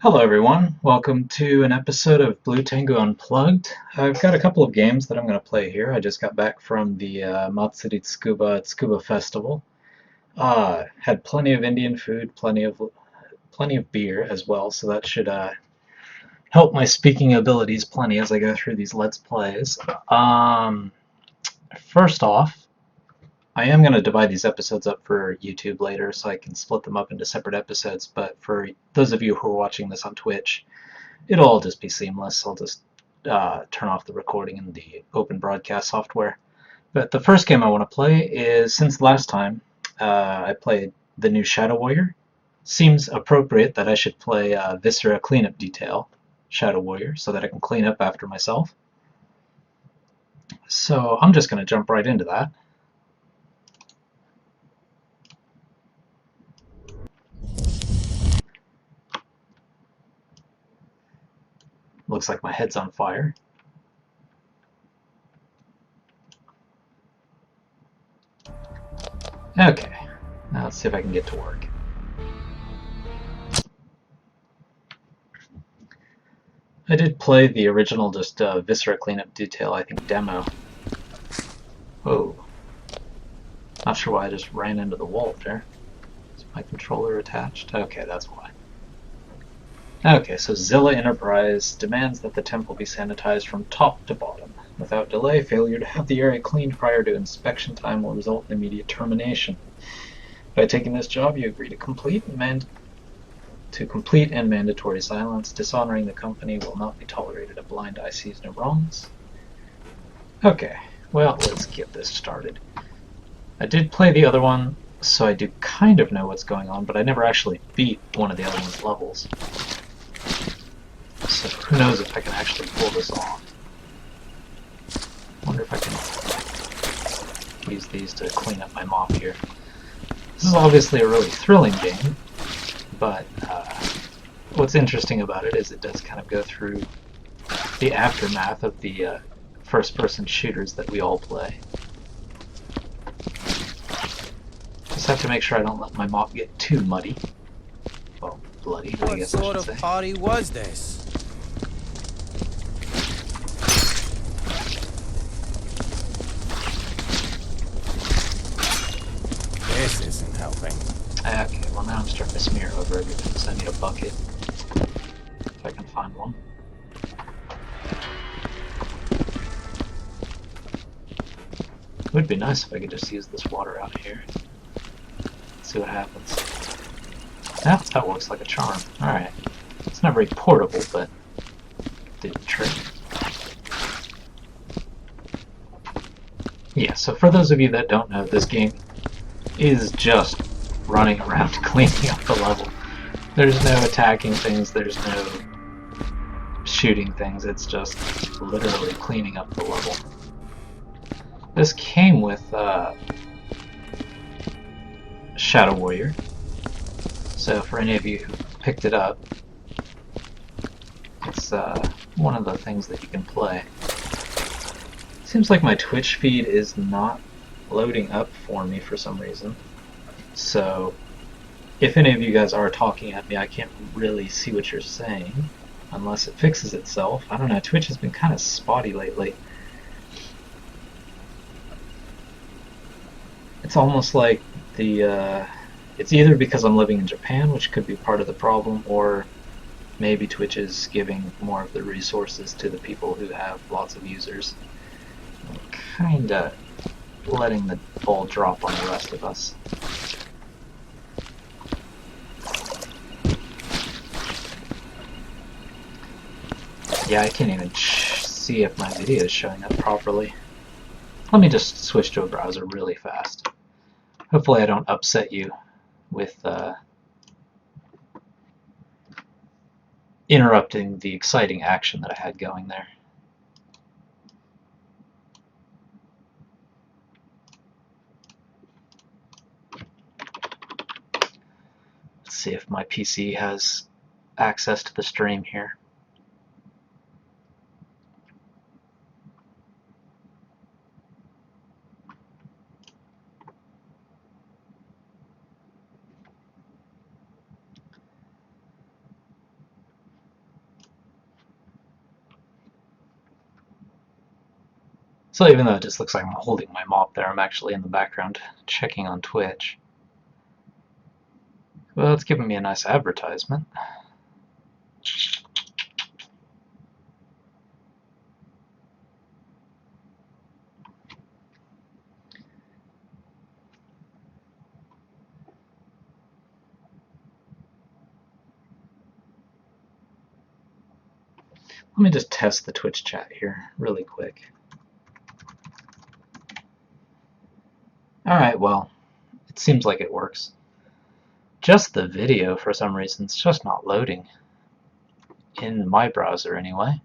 Hello everyone, welcome to an episode of Blue Tengu Unplugged. I've got a couple of games that I'm going to play here. I just got back from the Matsuri Tsukuba Festival. Had plenty of Indian food, plenty of beer as well, so that should help my speaking abilities plenty as I go through these Let's Plays. First off, I am going to divide these episodes up for YouTube later so I can split them up into separate episodes, but for those of you who are watching this on Twitch, it'll all just be seamless. I'll just turn off the recording in the open broadcast software. But the first game I want to play is, since last time I played the new Shadow Warrior, seems appropriate that I should play Viscera Cleanup Detail Shadow Warrior so that I can clean up after myself. So I'm just going to jump right into that. Looks like my head's on fire. Okay, now let's see if I can get to work. I did play the original, just Viscera Cleanup Detail, I think, demo. Oh. Not sure why I just ran into the wall there. Is my controller attached? Okay, that's why. Okay, so Zilla Enterprise demands that the temple be sanitized from top to bottom. Without delay, failure to have the area cleaned prior to inspection time will result in immediate termination. By taking this job, you agree to complete and mandatory silence. Dishonoring the company will not be tolerated. A blind eye sees no wrongs. Okay, well, let's get this started. I did play the other one, so I do kind of know what's going on, but I never actually beat one of the other one's levels. So who knows if I can actually pull this off. Wonder if I can use these to clean up my mop here. This is obviously a really thrilling game, but what's interesting about it is it does kind of go through the aftermath of the first-person shooters that we all play. Just have to make sure I don't let my mop get too muddy. Well, bloody, I guess I should say. What sort of party was this? This isn't helping. Okay, well now I'm starting to smear over everything, so I need a bucket. If I can find one. It would be nice if I could just use this water out here. See what happens. That looks like a charm. Alright. It's not very portable, but did the trick. Yeah, so for those of you that don't know, this game is just running around cleaning up the level. There's no attacking things, there's no shooting things, it's just literally cleaning up the level. This came with Shadow Warrior, so for any of you who picked it up, it's one of the things that you can play. Seems like my Twitch feed is not loading up for me for some reason, so if any of you guys are talking at me, I can't really see what you're saying unless it fixes itself. I don't know, Twitch has been kind of spotty lately. It's almost like it's either because I'm living in Japan, which could be part of the problem, or maybe Twitch is giving more of the resources to the people who have lots of users. Kinda letting the ball drop on the rest of us. Yeah, I can't even see if my video is showing up properly. Let me just switch to a browser really fast. Hopefully I don't upset you with interrupting the exciting action that I had going there. Let's see if my PC has access to the stream here. So even though it just looks like I'm holding my mop there, I'm actually in the background checking on Twitch. Well, it's giving me a nice advertisement. Let me just test the Twitch chat here really quick. Alright, well, it seems like it works. Just the video, for some reason, it's just not loading. In my browser, anyway.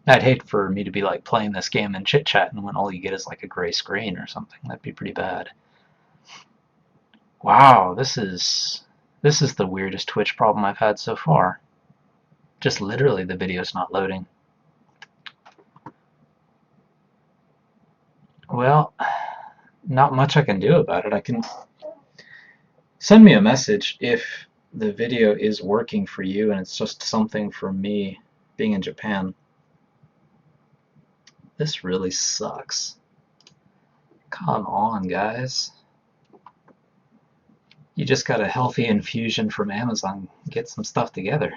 I'd hate for me to be like playing this game and chit-chatting when all you get is like a gray screen or something. That'd be pretty bad. Wow, this is the weirdest Twitch problem I've had so far. Just literally the video's not loading. Well, not much I can do about it. I can send me a message if the video is working for you and it's just something for me being in Japan. This really sucks. Come on, guys. You just got a healthy infusion from Amazon. Get some stuff together.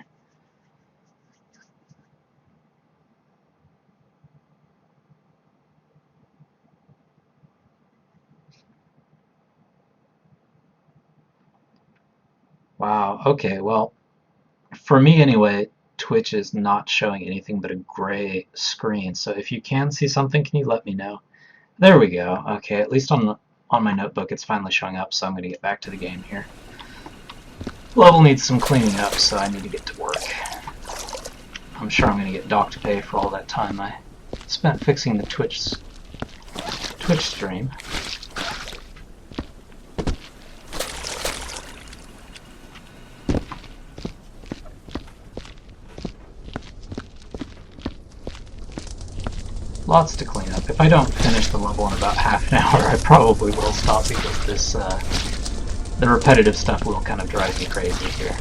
Wow, okay, well, for me anyway, Twitch is not showing anything but a gray screen. So if you can see something, can you let me know? There we go. Okay, at least on my notebook it's finally showing up, so I'm going to get back to the game here. Level needs some cleaning up, so I need to get to work. I'm sure I'm going to get docked pay for all that time I spent fixing the Twitch stream. Lots to clean up. If I don't finish the level in about half an hour, I probably will stop because this, the repetitive stuff will kind of drive me crazy here.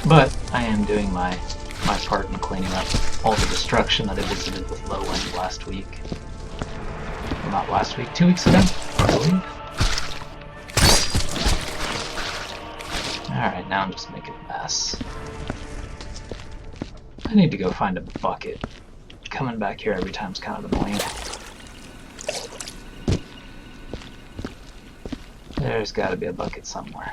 But I am doing my part in cleaning up all the destruction that I visited with Low Wind last week. Well, not last week, 2 weeks ago, I believe. Alright, now I'm just making a mess. I need to go find a bucket. Coming back here every time is kind of annoying. There's got to be a bucket somewhere.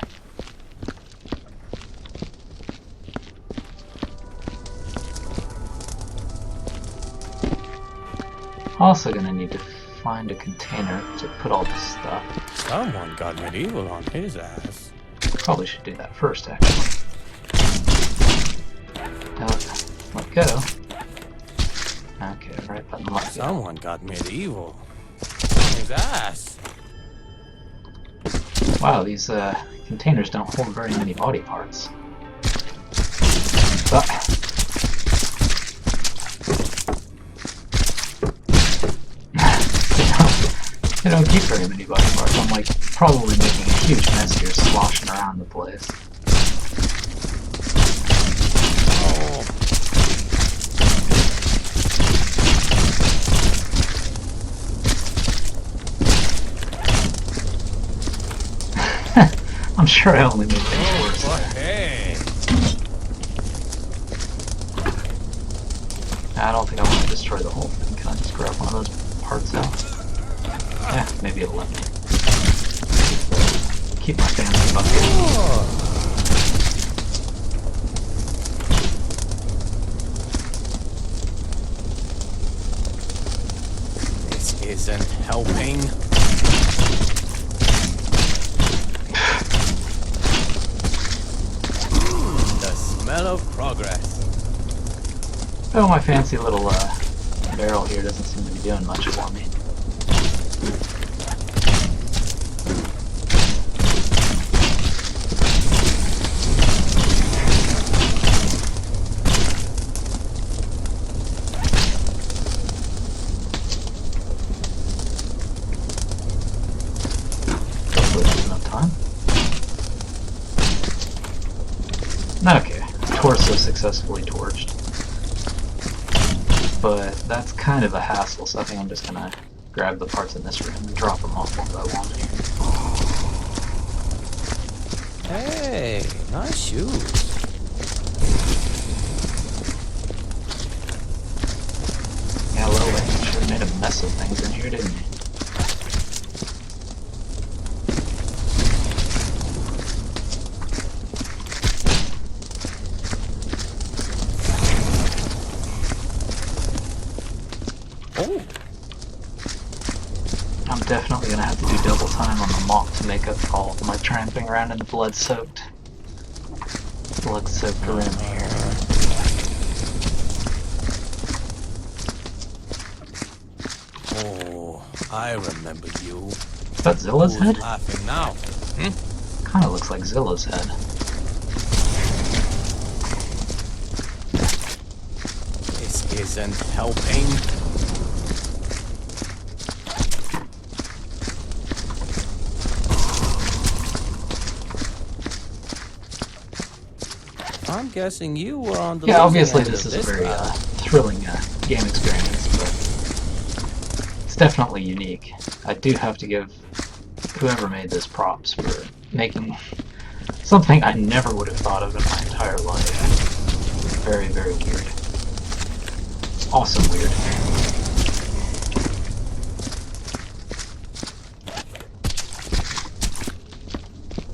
Also gonna need to find a container to put all this stuff. Someone got medieval on his ass. Probably should do that first, actually. Let go. Okay, right button, let go. Someone got medieval on his ass. Wow, these containers don't hold very many body parts. But they don't keep very many body parts. I'm like probably making a huge mess here, sloshing around the place. Oh. I'm sure I only made things worse. Oh, hey. I don't think I want to destroy the whole thing. Can I just grab one of those parts out? Yeah, maybe it'll let me. Keep my fancy bucket. This isn't helping. The smell of progress. Oh, my fancy little barrel here doesn't seem to be doing much for me. Hopefully that's enough time. torso successfully torched. But that's kind of a hassle, so I think I'm just gonna grab the parts in this room and drop them off one by one. Hey, nice shoes. Yeah, Lily, you should have made a mess of things in here, didn't you? Oh. I'm definitely gonna have to do double time on the mop to make up for all of my tramping around in the blood-soaked room here. Oh, I remember you. Is that Zilla's Who's head? laughing now? Kinda looks like Zilla's head. This isn't helping. I'm guessing you were on the Yeah, losing obviously end this of is a very crowd. thrilling game experience, but it's definitely unique. I do have to give whoever made this props for making something I never would have thought of in my entire life. Very, very weird. Awesome weird.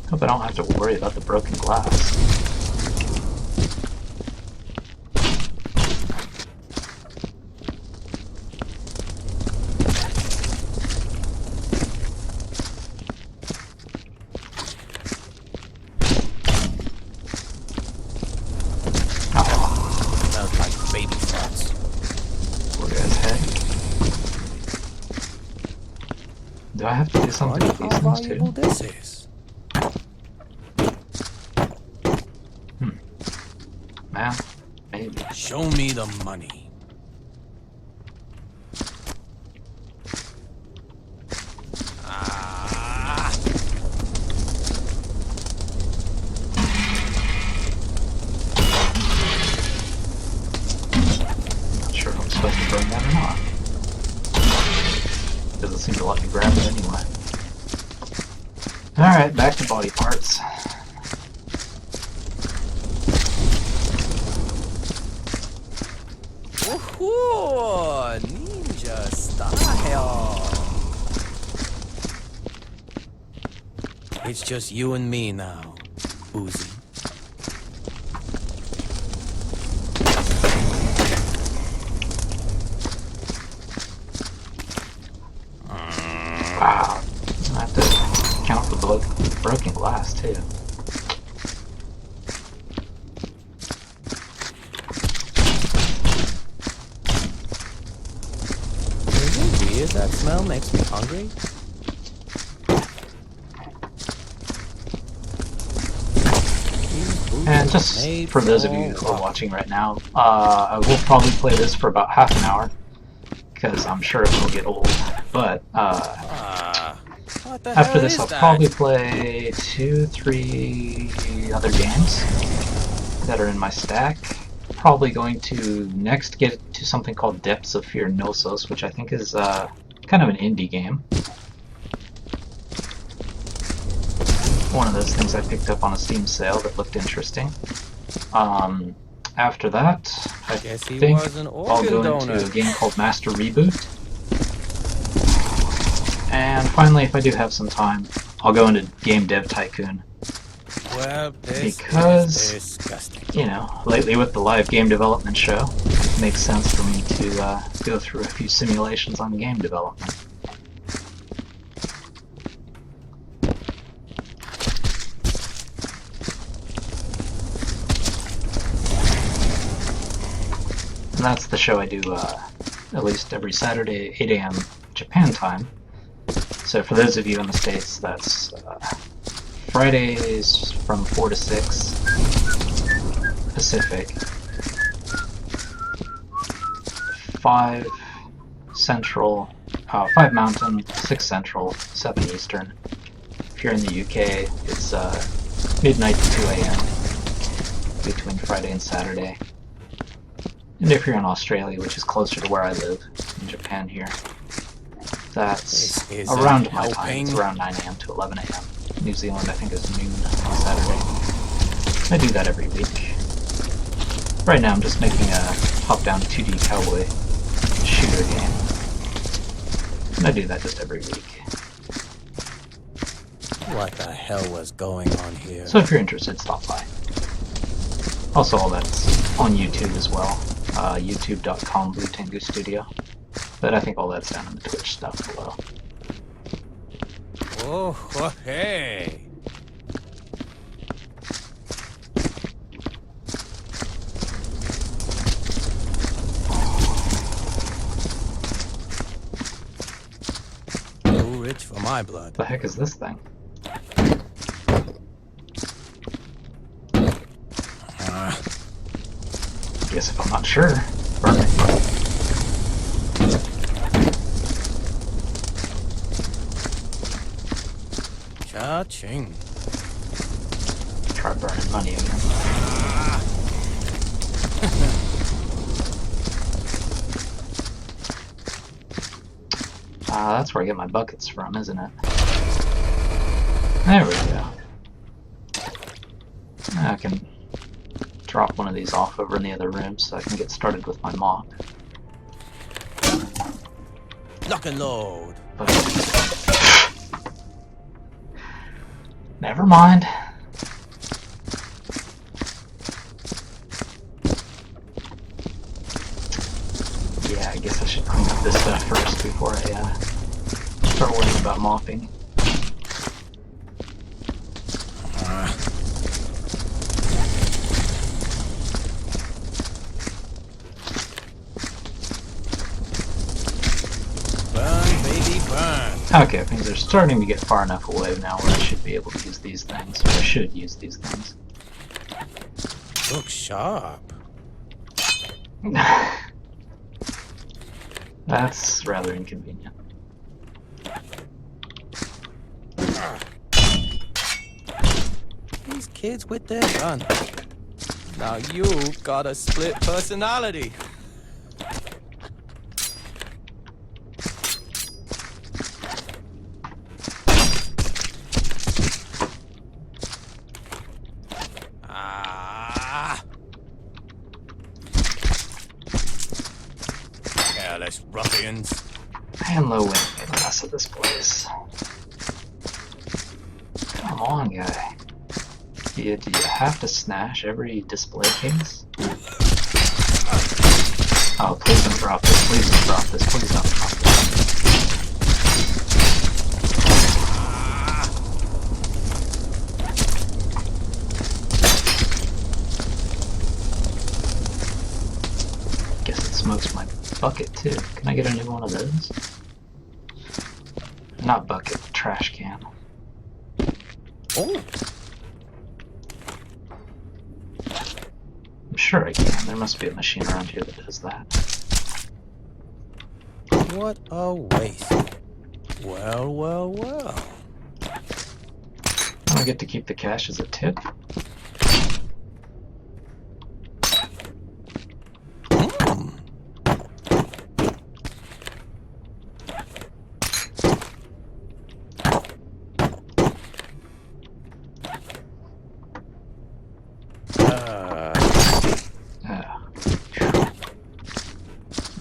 Hope I don't have to worry about the broken glass. Smells like baby farts. Poor guy's head. Do I have to do something with Wonder these how things valuable too? this is. Man, maybe. Show me the money. Ah. Not sure if I'm supposed to burn that or not. Doesn't seem to let me grab it anyway. Alright, back to body parts. Woohoo! Ninja style. It's just you and me now, Uzi. Wow. I have to count for broken glass too. Is it weird that smell makes me hungry? And just for those of you who are watching right now, I will probably play this for about half an hour, because I'm sure it will get old. But What the after hell this, is I'll that? probably play 2-3 other games that are in my stack. Probably going to next get to something called Depths of Fear Gnosos, which I think is kind of an indie game. One of those things I picked up on a Steam sale that looked interesting. After that, I Guess he think was an I'll organ go donor. into a game called Master Reboot. And finally, if I do have some time, I'll go into Game Dev Tycoon. Well, this Because, is disgusting. you know, lately with the live game development show, it makes sense for me to go through a few simulations on game development. And that's the show I do at least every Saturday, 8 a.m. Japan time. So for those of you in the States, that's Fridays from 4 to 6 Pacific, 5 Central, 5 Mountain, 6 Central, 7 Eastern. If you're in the UK, it's midnight to 2 a.m. between Friday and Saturday. And if you're in Australia, which is closer to where I live, in Japan here, that's around my time. It's around 9 a.m. to 11 a.m. New Zealand, I think, is noon on Saturday. I do that every week. Right now I'm just making a top-down 2D cowboy shooter game. And I do that just every week. What the hell was going on here? So if you're interested, stop by. Also, all that's on YouTube as well. YouTube.com/Tengu Studio. But I think all that's down in the Twitch stuff below. Oh, hey! Too rich for my blood. What the heck is this thing? Guess if I'm not sure, burn it. Cha-ching. Try burning money again. That's where I get my buckets from, isn't it? There we go. I can drop one of these off over in the other room so I can get started with my mop. Lock and load. But never mind. Yeah, I guess I should clean up this stuff first before I start worrying about mopping. Okay, things are starting to get far enough away now where I should be able to use these things. Or I should use these things. Look sharp. That's rather inconvenient. These kids with their gun. Now you've got a split personality. Careless ruffians. Man, low wind made a mess of this place. Come on, guy. Do you have to smash every display case? Oh, please don't drop this, please don't drop this, please don't drop this. Guess it smokes my bucket too. Can I get a new one of those? Not bucket, trash can. Oh. I'm sure I can. There must be a machine around here that does that. What a waste. Well, well, well. I get to keep the cash as a tip.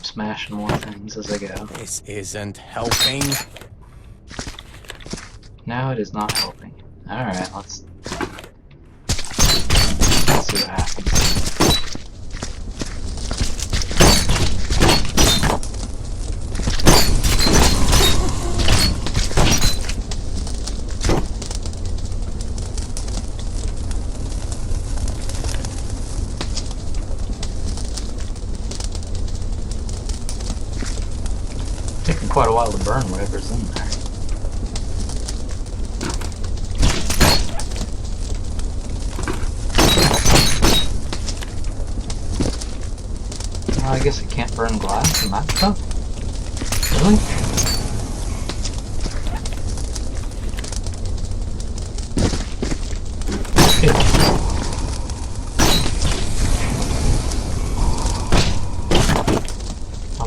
Smashing more things as I go. This isn't helping. No, it is not helping. Alright, let's see what happens. Taking quite a while to burn whatever's in there. Well, I guess I can't burn glass in that stuff. Really?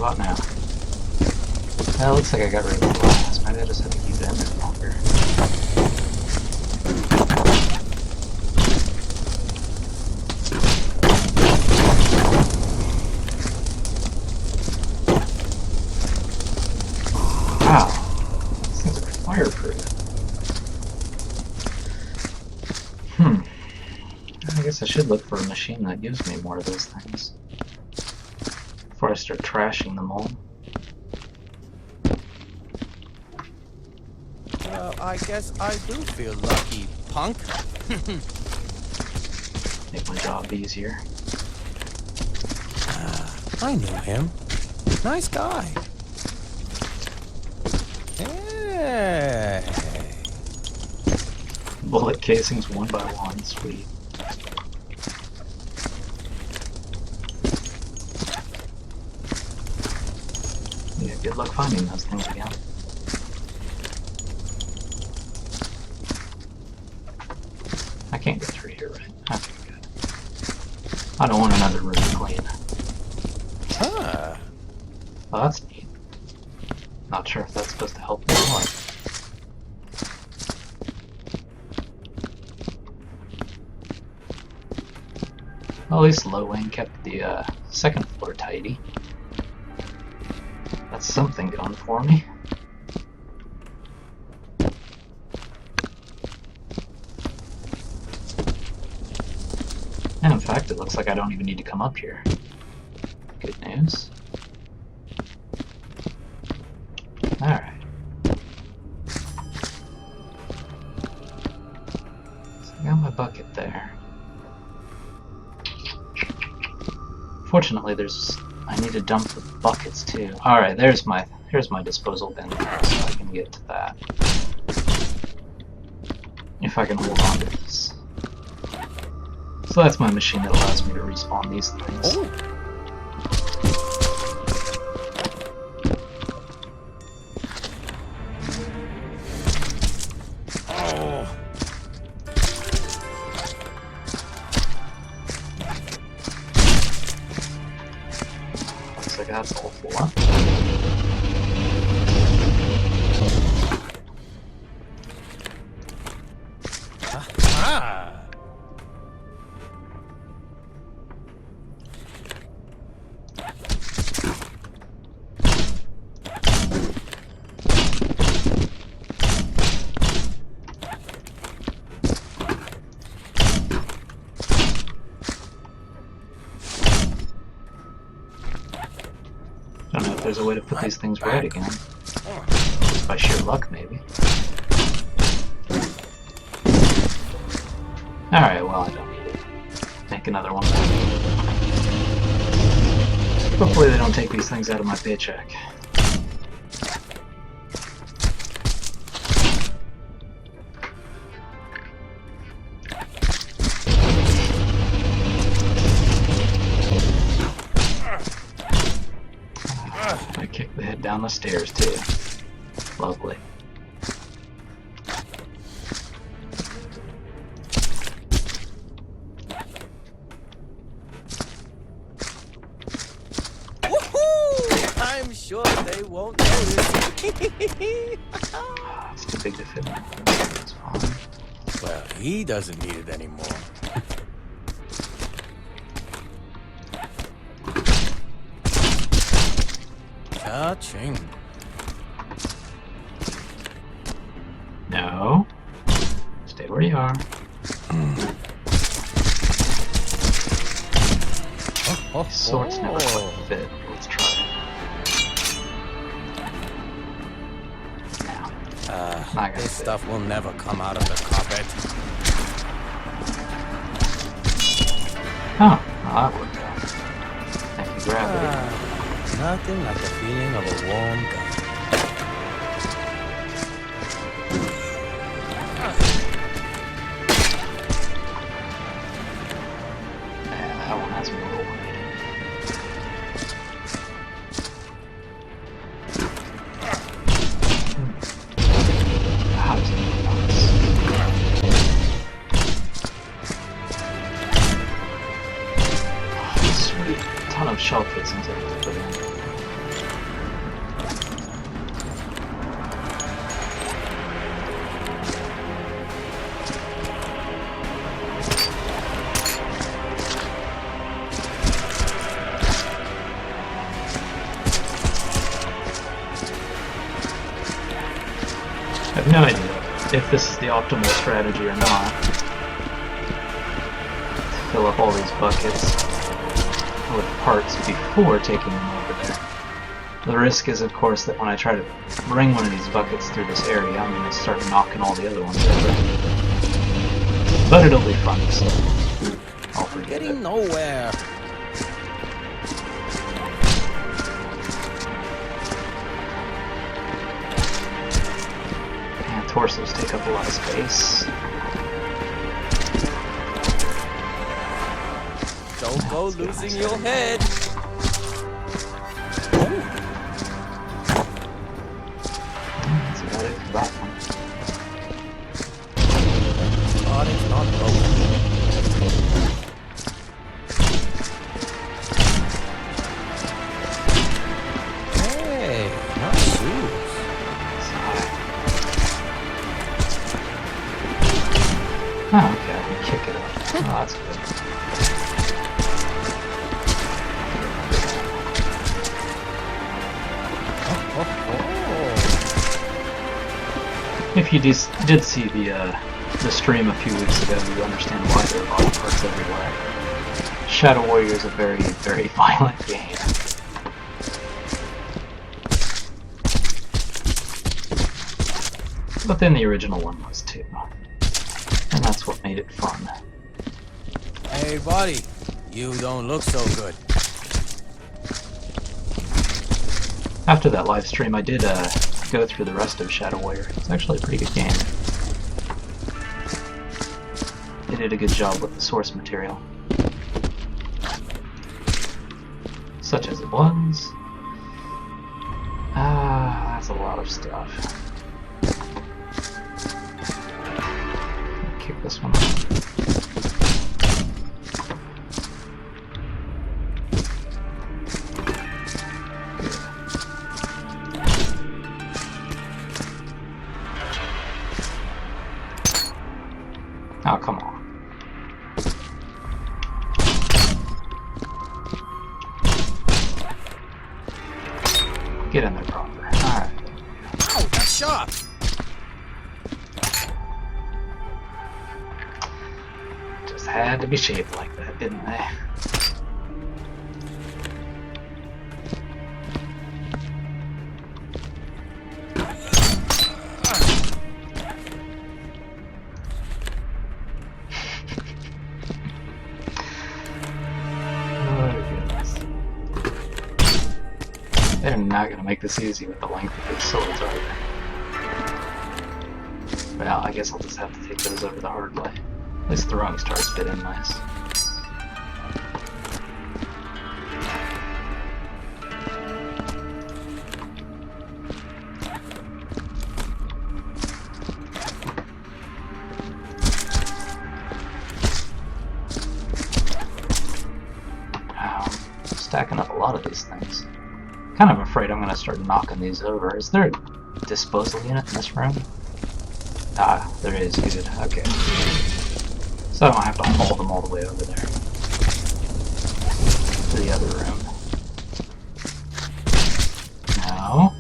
spot now. Well, it looks like I got rid of the glass. Maybe I just have to keep it in there longer. Wow, these things are fireproof. I guess I should look for a machine that gives me more of those things before I start trashing them all. Well, I guess I do feel lucky, punk. Make my job easier. I knew him. Nice guy. Hey. Bullet casings one by one, sweet. Yeah, good luck finding those things again. I can't get through here, right? Okay, good. I don't want another room to clean. Huh. Well, that's neat. Not sure if that's supposed to help me or what. Well, at least Low Wing kept the second floor tidy. That's something going for me. And in fact, it looks like I don't even need to come up here. Good news. Alright. So I got my bucket there. Fortunately, I need to dump the buckets too. Alright, here's my disposal bin there, so I can get to that. If I can hold on to this. So that's my machine that allows me to respawn these things. Oh. Looks like that's all four. Ah. Don't know if there's a way to put these things right again. By sheer luck, maybe. Alright, well, I don't need to make another one. Hopefully they don't take these things out of my paycheck. I kicked the head down the stairs, too. Lovely. Woohoo! I'm sure they won't notice. It's too big to fit in. It's fine. Well, he doesn't need it anymore. Cha-ching. No. Stay where you are. These swords never quite fit. Let's try it. Now. This stuff will never come out of the carpet. Oh, well, that worked out. Thank you, gravity. Nothing like the feeling of a warm gun. Yeah, that one has me a little worried. How does it sweet. A ton of shell casings I have to put in. no idea if this is the optimal strategy or not. To fill up all these buckets with parts before taking them over there. The risk is, of course, that when I try to bring one of these buckets through this area, I'm going to start knocking all the other ones over. But it'll be fun, so I'll forget it. Getting nowhere. And torsos take up a lot of space. Don't go losing your head. That's about it for that one. God, it's not broken. Hey, nice shoes. Oh, okay, I can kick it up. Oh, that's good. If you did see the stream a few weeks ago, you understand why there are body parts everywhere. Shadow Warrior is a very, very violent game. But then the original one was too. And that's what made it fun. Hey, buddy. You don't look so good. After that live stream, I did go through the rest of Shadow Warrior. It's actually a pretty good game. They did a good job with the source material. Such as it was. That's a lot of stuff. Kick this one off. Oh, come on. Get in there proper. Alright. Ow, that's sharp. Just had to be shaped like that, didn't they? They're not going to make this easy with the length of these swords, are they? Well, I guess I'll just have to take those over the hard way. At least throwing stars fit in nice. Wow, stacking up a lot of these things. Kind of afraid I'm going to start knocking these over. Is there a disposal unit in this room? Ah, there is. Good. Okay. So I don't have to haul them all the way over there. To the other room. No.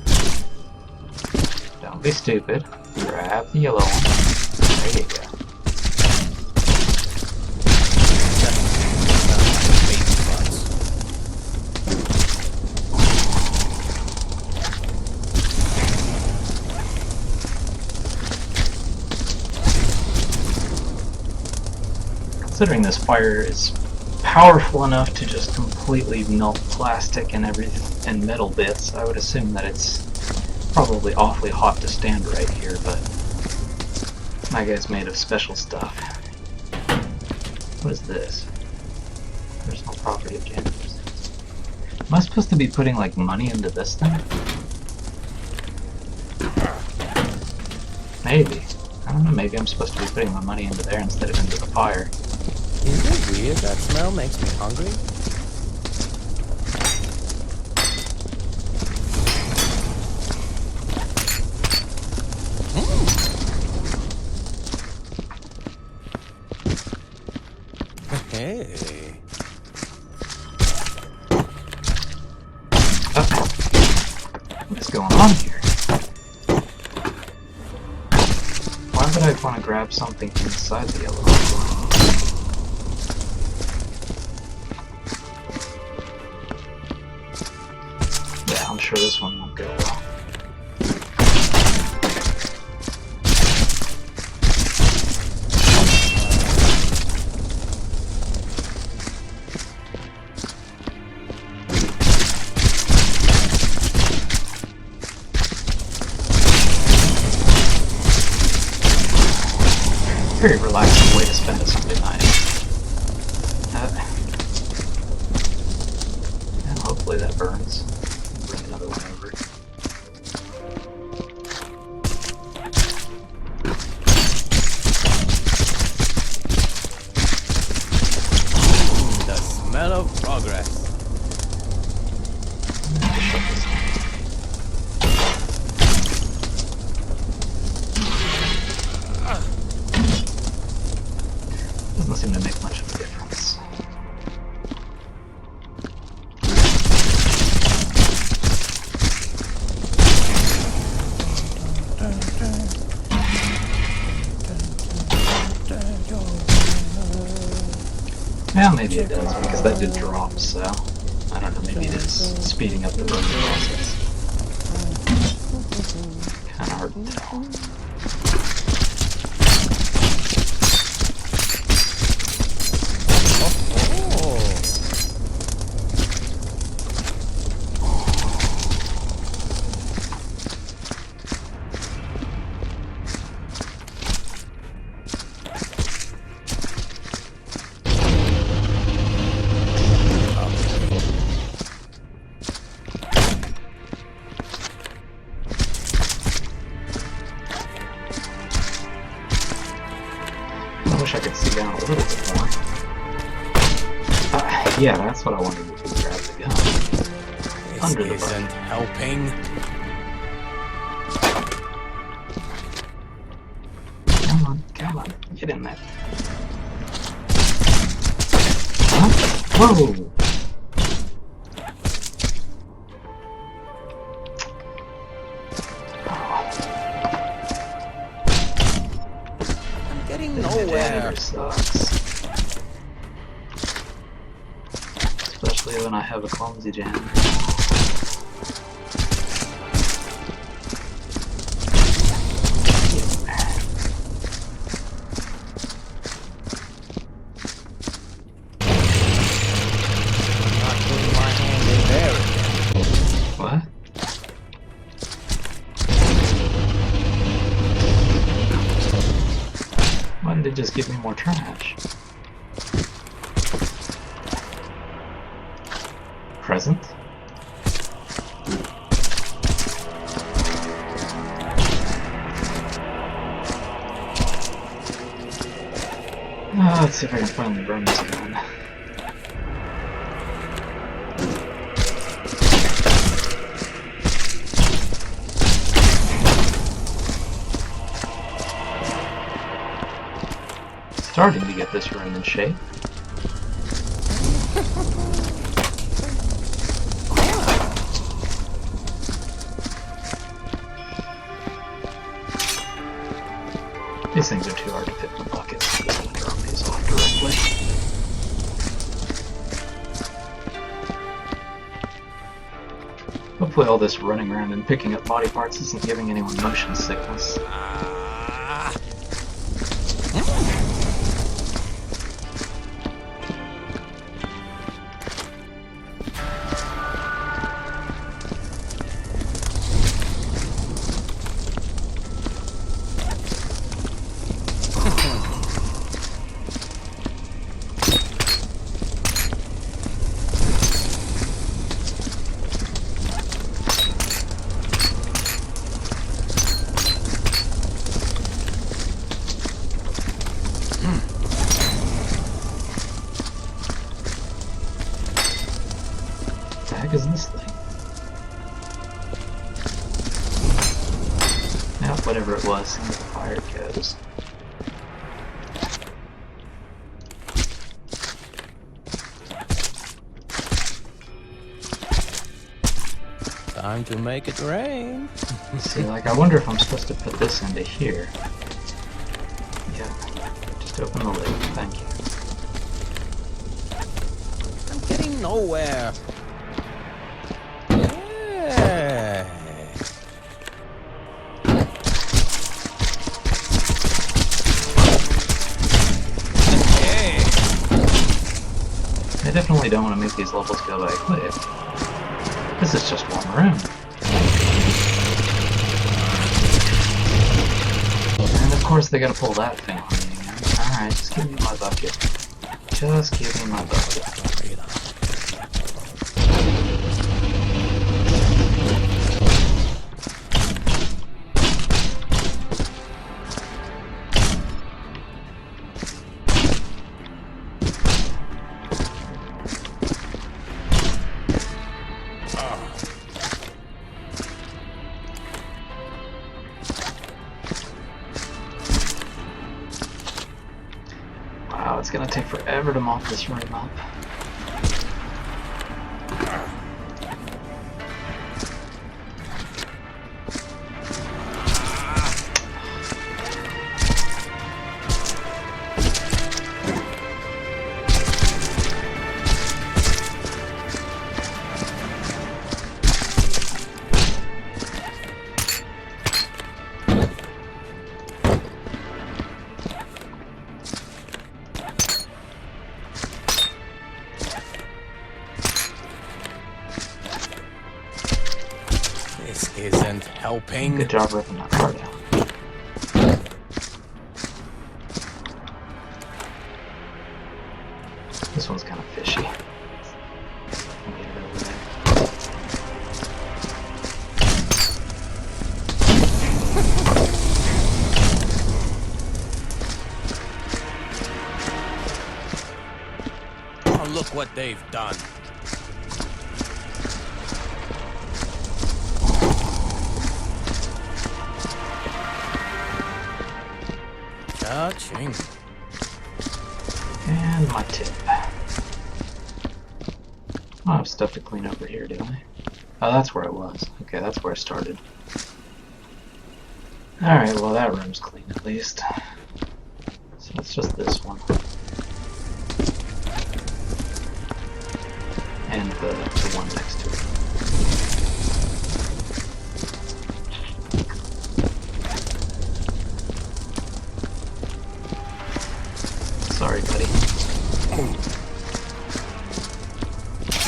Don't be stupid. Grab the yellow one. There you go. Considering this fire is powerful enough to just completely melt plastic and everything and metal bits, I would assume that it's probably awfully hot to stand right here, but my guy's made of special stuff. What is this? Personal property of janitors. Am I supposed to be putting like money into this thing? Maybe. I don't know, maybe I'm supposed to be putting my money into there instead of into the fire. Is it weird that smell makes me hungry? Hey. What's going on here? of want to grab something inside the yellow outline. Yeah, I'm sure this one won't go well. Very relaxing way to spend a Sunday night. And hopefully that burns. Bring another one over. The smell of progress. Shut this down. Doesn't seem to make much of a difference. Well, maybe it does, because that did drop, so I don't know, maybe it is speeding up the burning process. Kinda hard to tell. I wish I could see down a little bit more. Yeah, that's what I wanted to do, grab the gun. This Under the isn't button. helping. Come on, get in there. Huh? Whoa! I'm getting This nowhere. sucks. Especially when I have a clumsy jam. Not putting my hand in there again. What? Why didn't it just give me more trash? Present? Let's see if I can finally burn this gun. Starting to get this room in shape. These things are too hard to fit in buckets. I'm just gonna drop these off directly. Hopefully all this running around and picking up body parts isn't giving anyone motion sickness. What the heck is this thing? Now, whatever it was, into the fire it goes. Time to make it rain. See, like, I wonder if I'm supposed to put this into here. Open the lid, thank you. I'm getting nowhere. Yeah. Hey. I definitely don't want to make these levels go by quick. This is just one room. And of course they gotta pull that thing on me again. Alright, just give me my bucket. Just give me my bucket. Wow, it's gonna take forever to mop this room up. This isn't helping. Good job ripping that part out. This one's kind of fishy. Get it over there. Oh, look what they've done. Cha-ching. And my tip. Oh, I have stuff to clean over here, do I? Oh, that's where I was. Okay, that's where I started. Alright, well that room's clean at least. So it's just this one. And the one next to it. Sorry, buddy.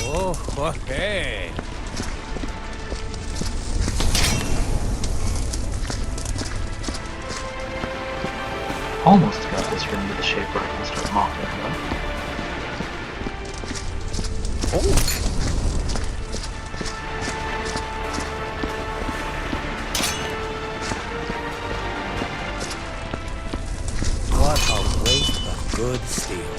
Oh, hey. Almost got this room to the shape where I can start mopping it up. Oh. What a waste of good steel.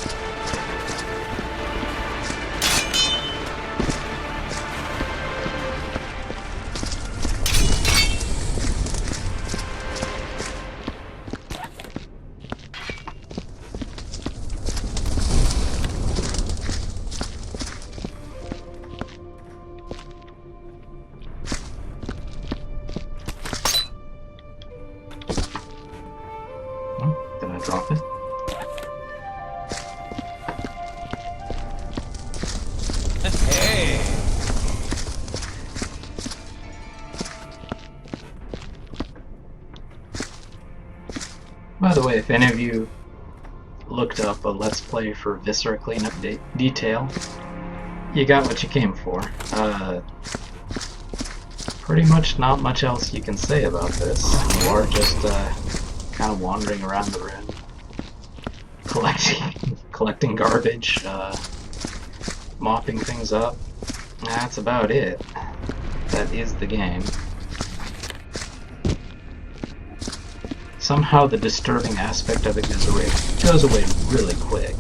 Did I drop it? Hey. By the way, if any of you looked up a Let's Play for Viscera Cleanup Detail, you got what you came for. Pretty much not much else you can say about this. You are just kind of wandering around the room, collecting garbage, mopping things up. That's about it. That is the game. Somehow the disturbing aspect of it goes away really quick.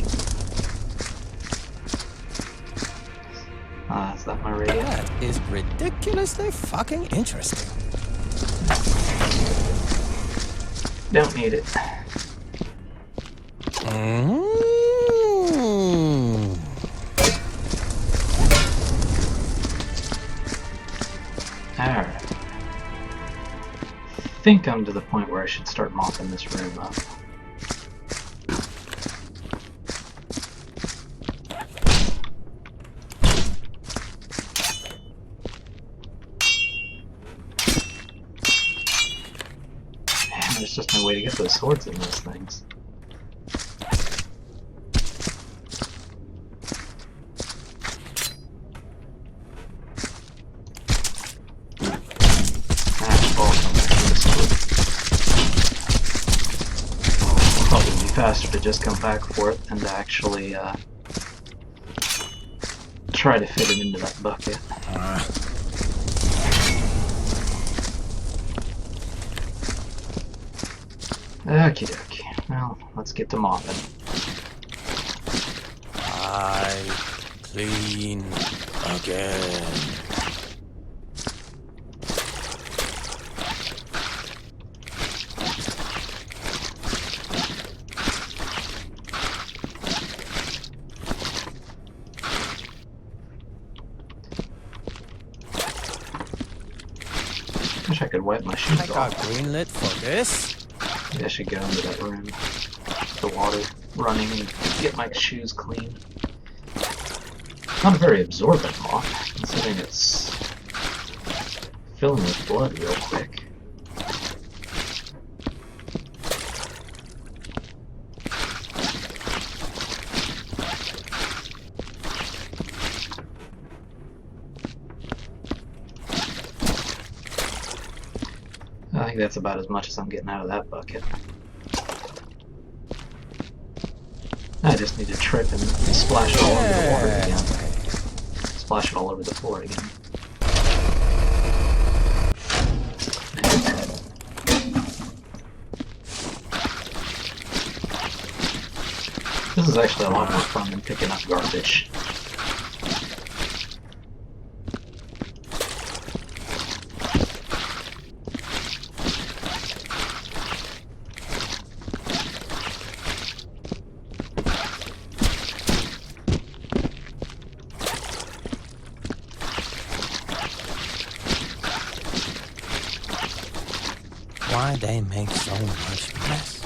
Is that my radio? That is ridiculously fucking interesting. Don't need it. Alright. I think I'm to the point where I should start mopping this room up. There's just no way to get those swords in those things. Faster to just come back for it than to actually try to fit it into that bucket. Okie dokie. Well, let's get to mopping. I clean again. Wish I could wipe my shoes I off. got greenlit for this. Maybe I should go into that room, the water running, and get my shoes clean. Not a very absorbent mop, considering it's filling with blood real quick. I think that's about as much as I'm getting out of that bucket. I just need to trip and splash it all over the water again. Splash it all over the floor again. This is actually a lot more fun than picking up garbage. Why they make so much mess?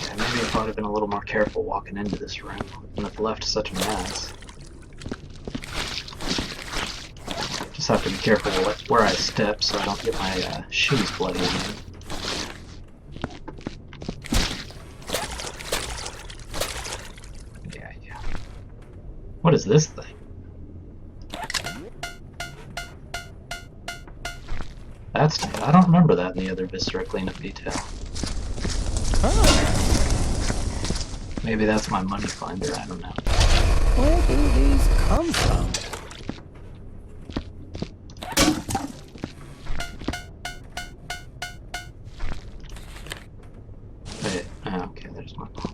Yeah, maybe if I would have been a little more careful walking into this room, I wouldn't have left such a mess. Just have to be careful where I step so I don't get my shoes bloody again. What is this thing? That's new. I don't remember that in the other Viscera Cleanup Detail. Oh. Maybe that's my money finder, I don't know. Where do these come from? Wait, oh, okay, there's my mop.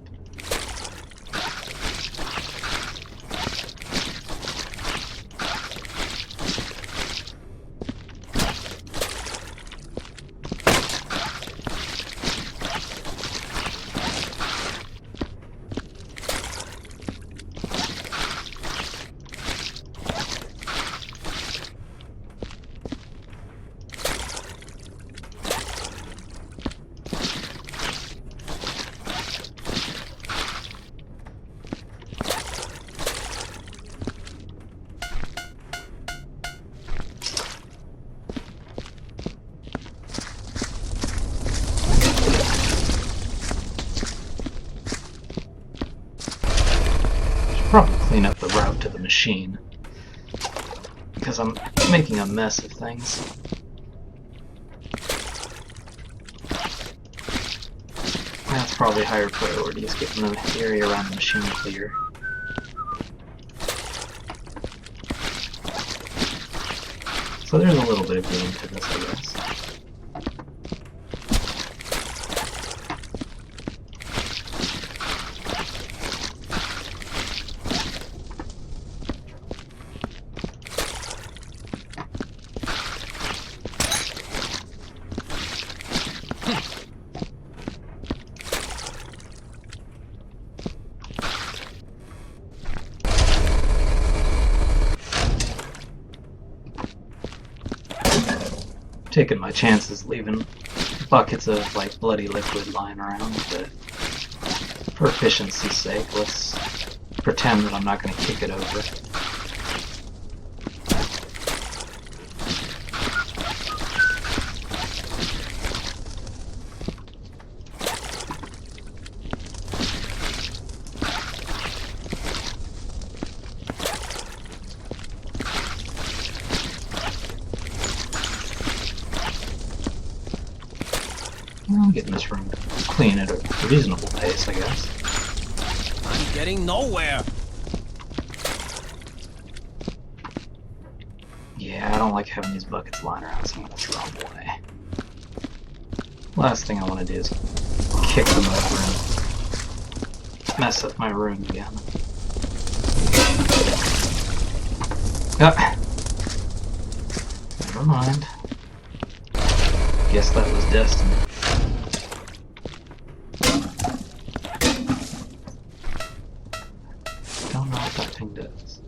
Probably clean up the route to the machine, because I'm making a mess of things. That's probably higher priority, is getting the area around the machine clear. So there's a little bit of game to this, I guess. Taking my chances leaving buckets of like bloody liquid lying around, but for efficiency's sake, let's pretend that I'm not going to kick it over. Well, I'm getting this room clean at a reasonable pace, I guess. I'm getting nowhere. Yeah, I don't like having these buckets lying around, so I'm going to throw them away. Last thing I want to do is kick them over and mess up my room again. Ah. Never mind. Guess that was destiny. Don't know what that thing does.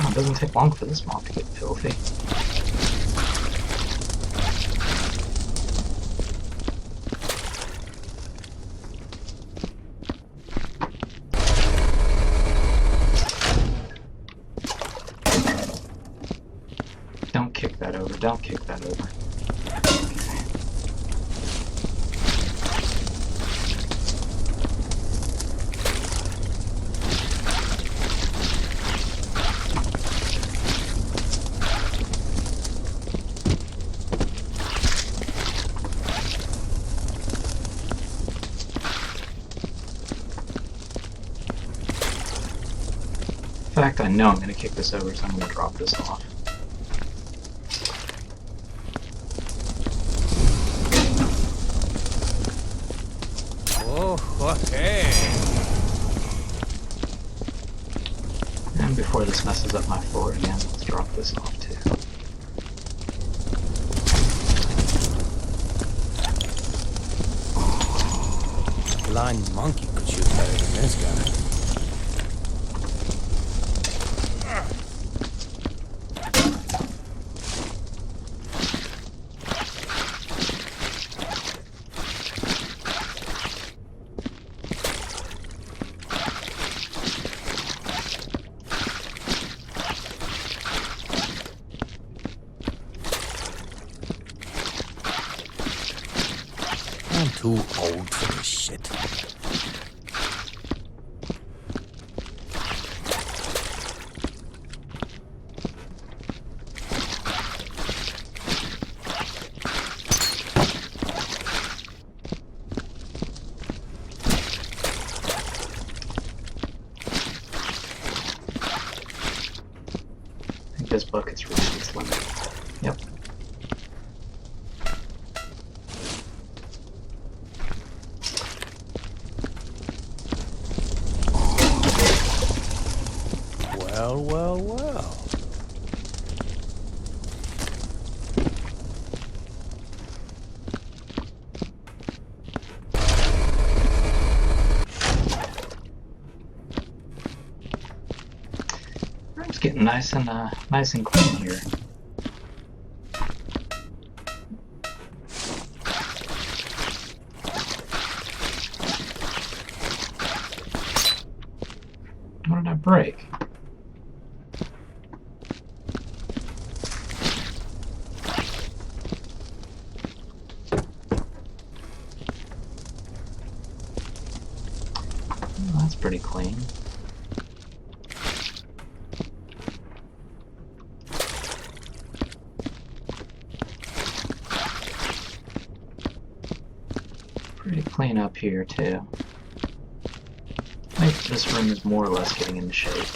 It doesn't take long for this mob to get filthy. Don't kick that over, don't kick that over. In fact, I know I'm going to kick this over, so I'm going to drop this off. Oh, hey. And before this messes up my floor again, let's drop this off too. Blind monkey could shoot better than this guy. I'm too old for this shit. I think this bucket's reached its limit. Yep. Well, well, well. Room's getting nice and clean here. What did I break? Oh, that's pretty clean. Pretty clean up here too. I think this room is more or less getting into shape.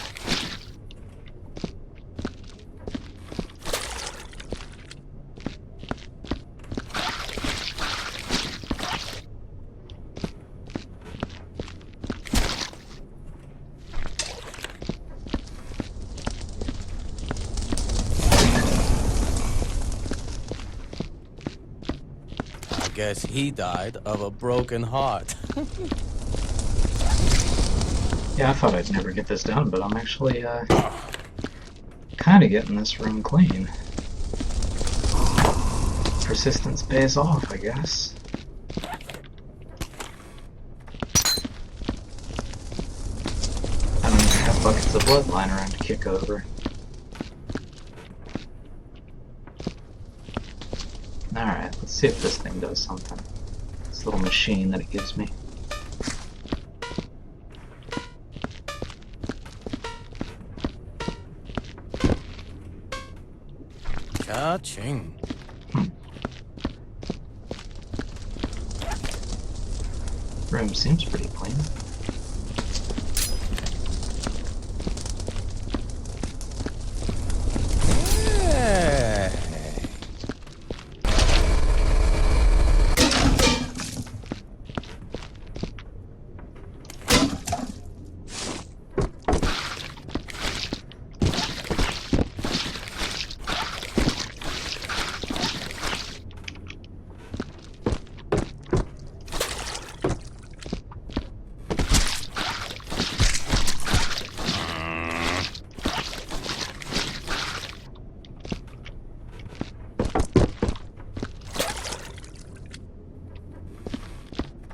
guess he died of a broken heart. Yeah, I thought I'd never get this done, but I'm actually kind of getting this room clean. Persistence pays off, I guess. I don't even have buckets of blood lying around to kick over. Alright, let's see if this thing does something. This little machine that it gives me. Cha-ching. Room seems pretty clean. Hey.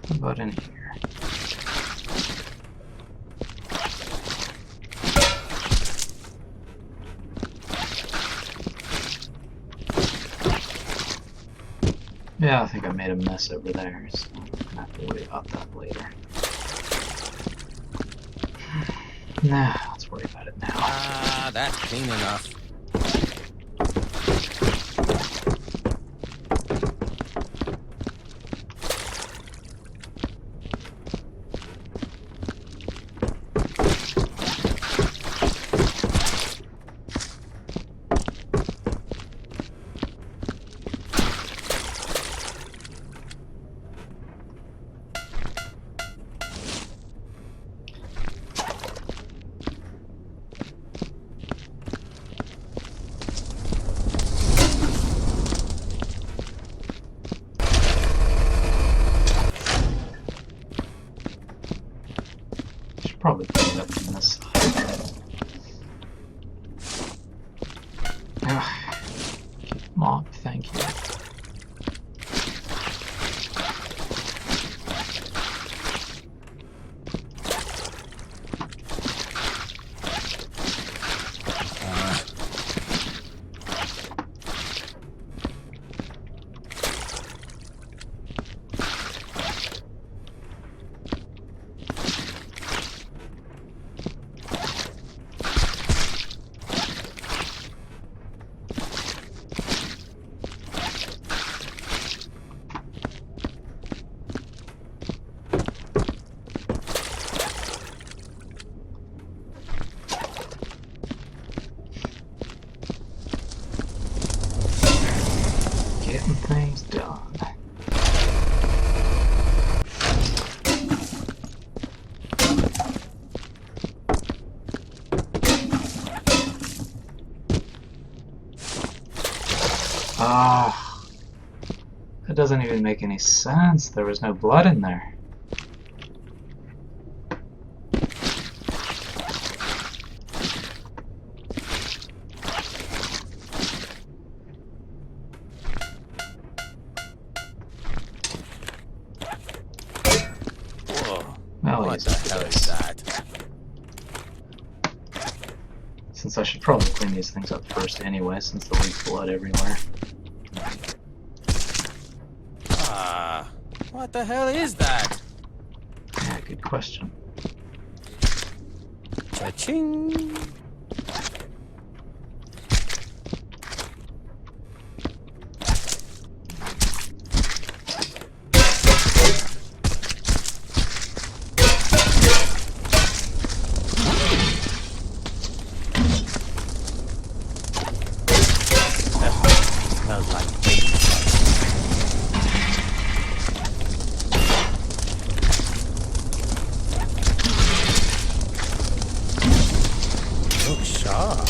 What about in here? Yeah, I think I made a mess over there, so I'm gonna have to worry about that later. Nah, let's worry about it now. Ah, that's clean enough. Probably clean it up from this side. Mop, thank you. Getting things done. Ah, that doesn't even make any sense. There was no blood in there. Well, What the hell is that? Since I should probably clean these things up first anyway, since there leaks blood everywhere. Ah, what the hell is that? Yeah, good question. Cha-ching. Smells like baby. Looks sharp.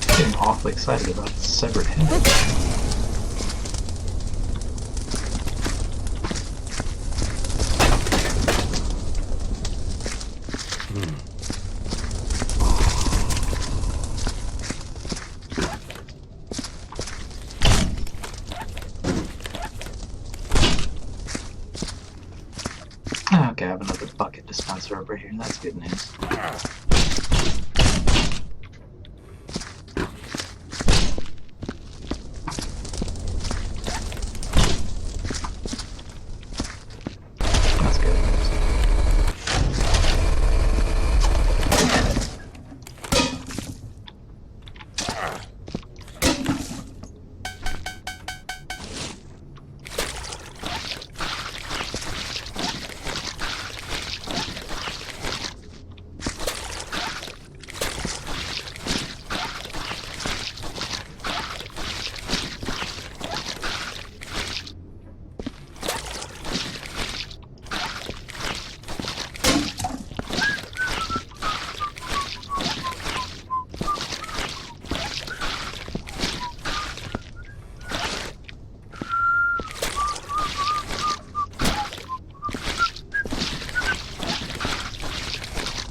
Getting off awfully excited about the severed head. Okay, I have another bucket dispenser over here. That's good news. That's good news.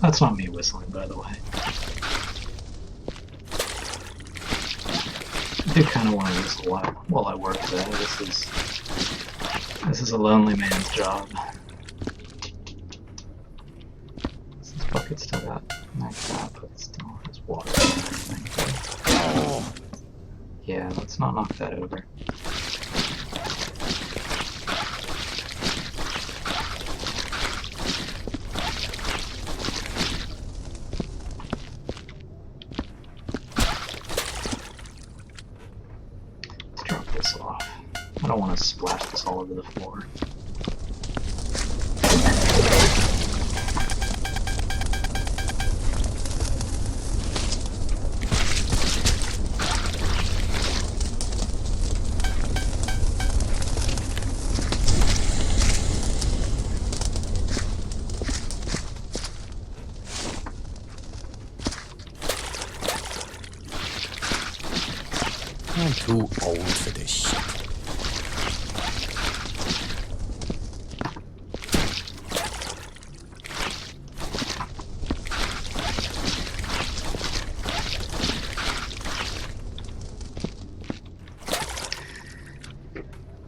That's not me whistling, by the way. I do kind of want to whistle while I work though. This is a lonely man's job. Is this bucket still got knocked out, but it still has water in it, I think. Yeah, let's not knock that over. Off. I don't want to splash this all over the floor. I'm too old for this shit.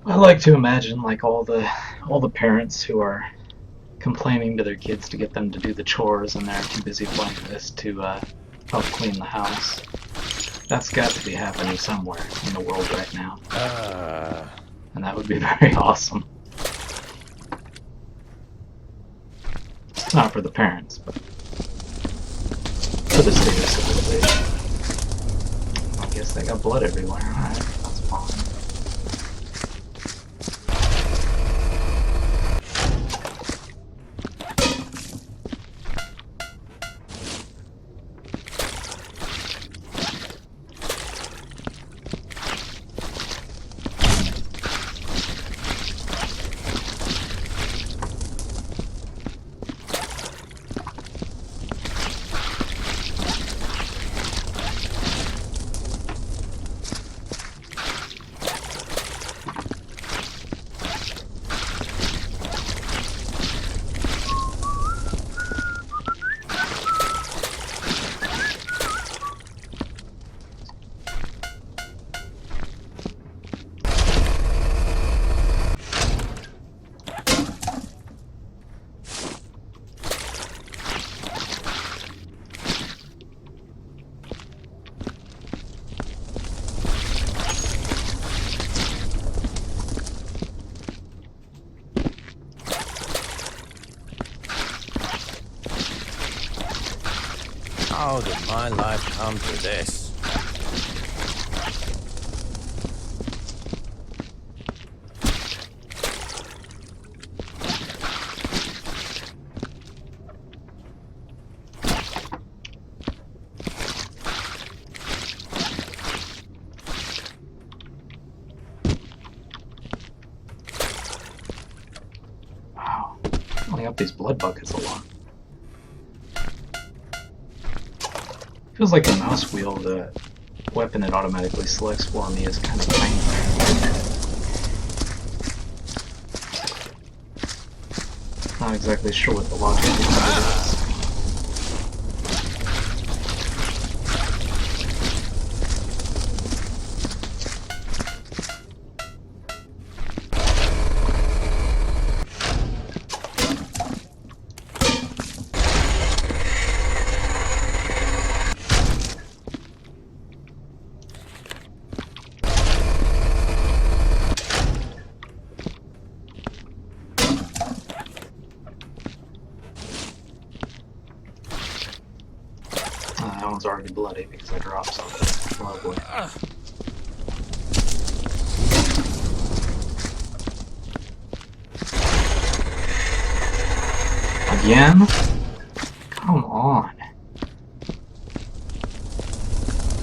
I like to imagine like all the parents who are complaining to their kids to get them to do the chores and they're too busy playing this to help clean the house. That's got to be happening somewhere in the world right now. And that would be very awesome. Not for the parents, but for the state of civilization. I guess they got blood everywhere. Alright, that's fine. How did my life come to this? Wow, filling up these blood buckets a lot. Feels like a mouse wheel that weapon it automatically selects for me is kind of painful. Not exactly sure what the logic behind it is. That one's already bloody because I dropped something. Lovely. Again? Come on.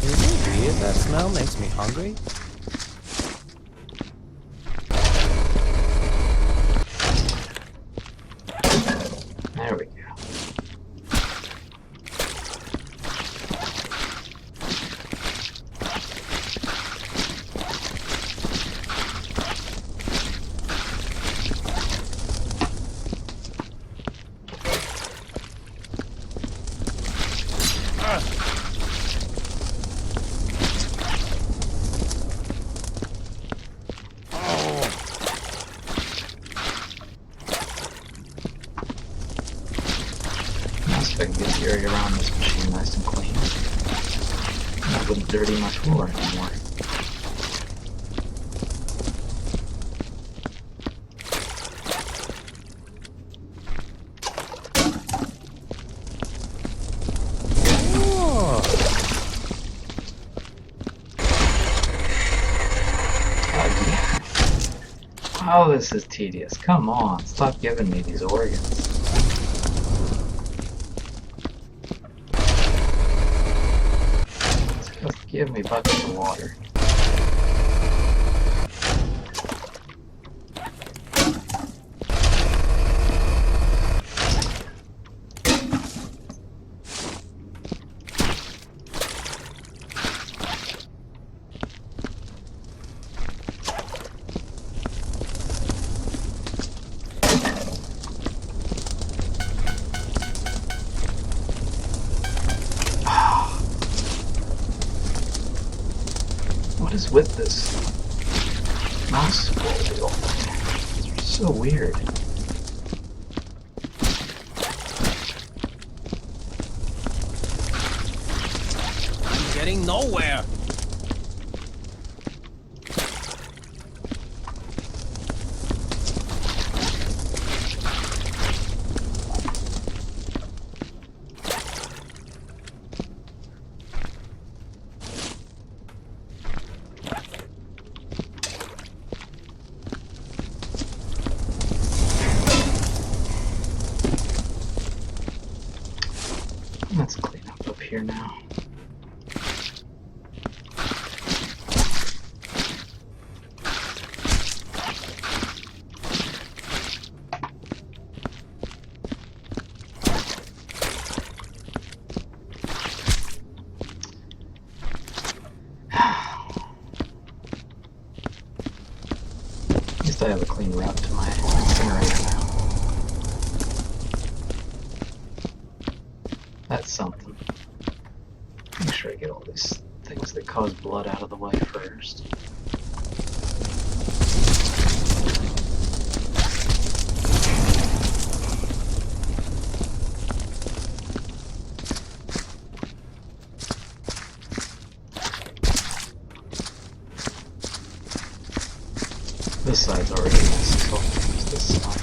Is it weird that smell makes me hungry? There we go. Nice if I can get the area around this machine nice and clean. I wouldn't dirty my floor anymore. Oh, this is tedious. Come on, stop giving me these organs. Just give me buckets of water. What is with this mouse scroll wheel thing? It's so weird. I'm getting nowhere. Let's clean up here now. At least I have a clean route to my incinerator now. That's something. Make sure I get all these things that cause blood out of the way first. This side's already messy, so I'll use this side.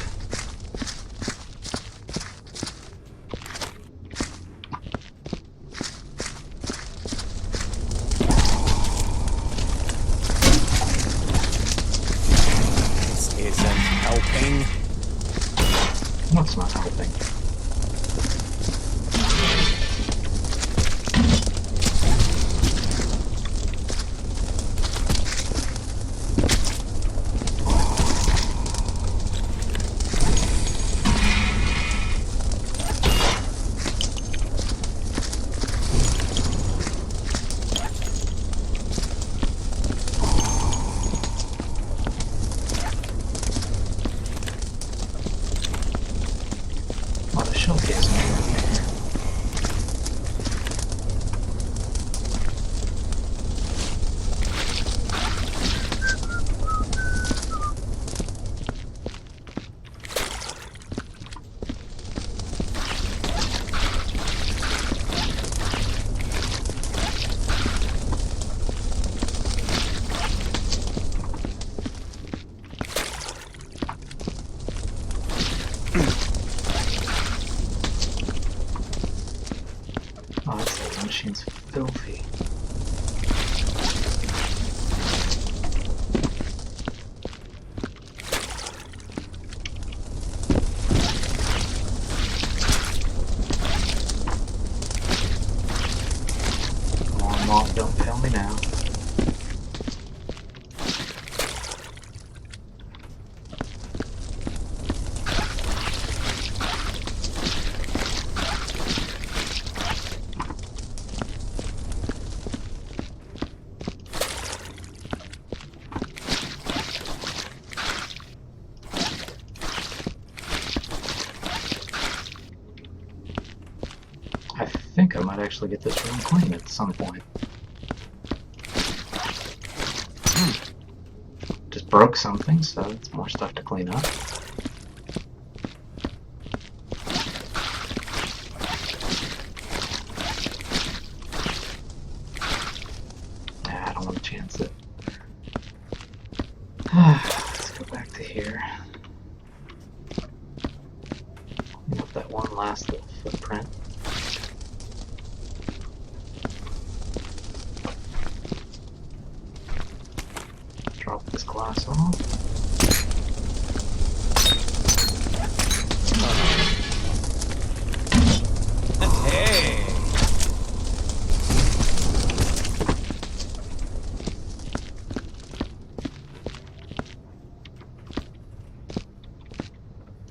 No, it's not helping. now. I think I might actually get this room clean at some point. Just broke something, so it's more stuff to clean up. I don't want to chance it. Let's go back to here. Clean up that one last little footprint. Drop this glass off. Hey!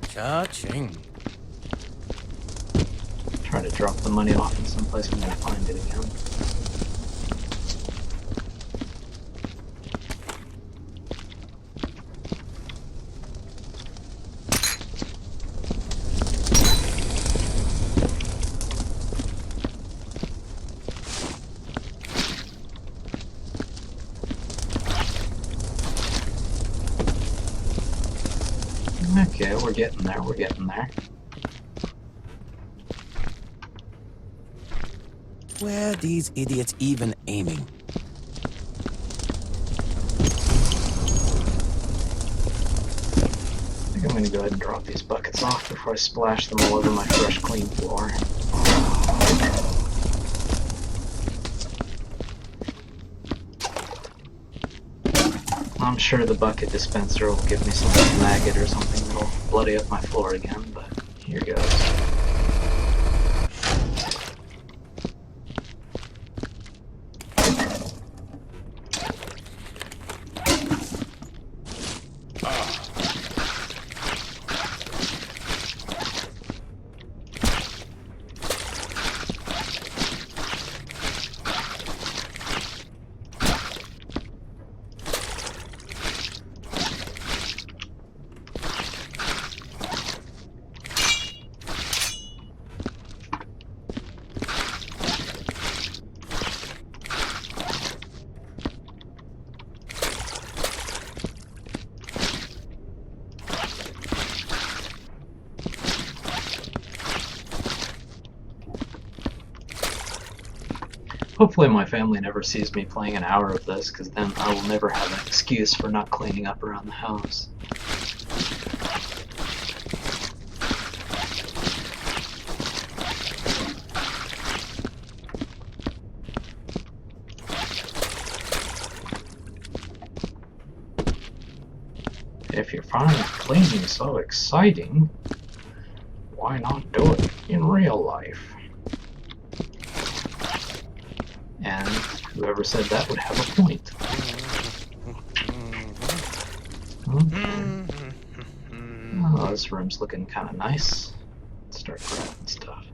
Cha-ching. Try to drop the money off in some place I'm gonna find it again. Okay, we're getting there, we're getting there. Where are these idiots even aiming? I think I'm going to go ahead and drop these buckets off before I splash them all over my fresh, clean floor. I'm sure the bucket dispenser will give me some maggot or something that'll bloody up my floor again, but here goes. Hopefully my family never sees me playing an hour of this, because then I will never have an excuse for not cleaning up around the house. If you find cleaning so exciting, why not do it in real life? And whoever said that would have a point. Okay. Oh, this room's looking kind of nice. Let's start grabbing stuff.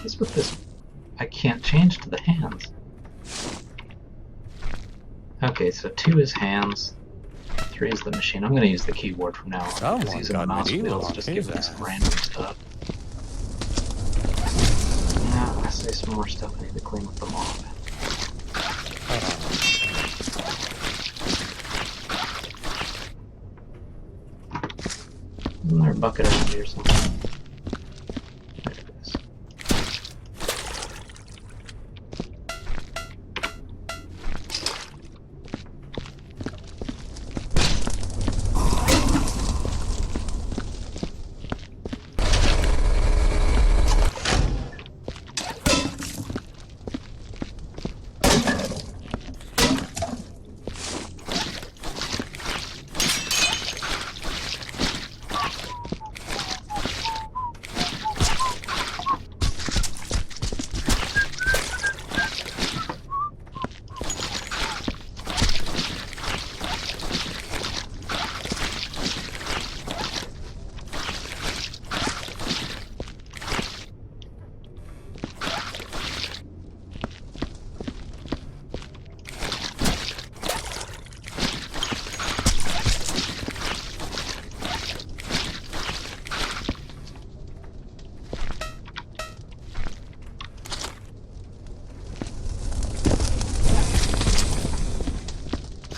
What's with this? I can't change to the hands. Okay, so 2 is hands, 3 is the machine. I'm going to use the keyboard from now on, because using the mouse wheels just gives me some random stuff. I see some more stuff I need to clean with the mop. Isn't there a bucket around here somewhere? There it is.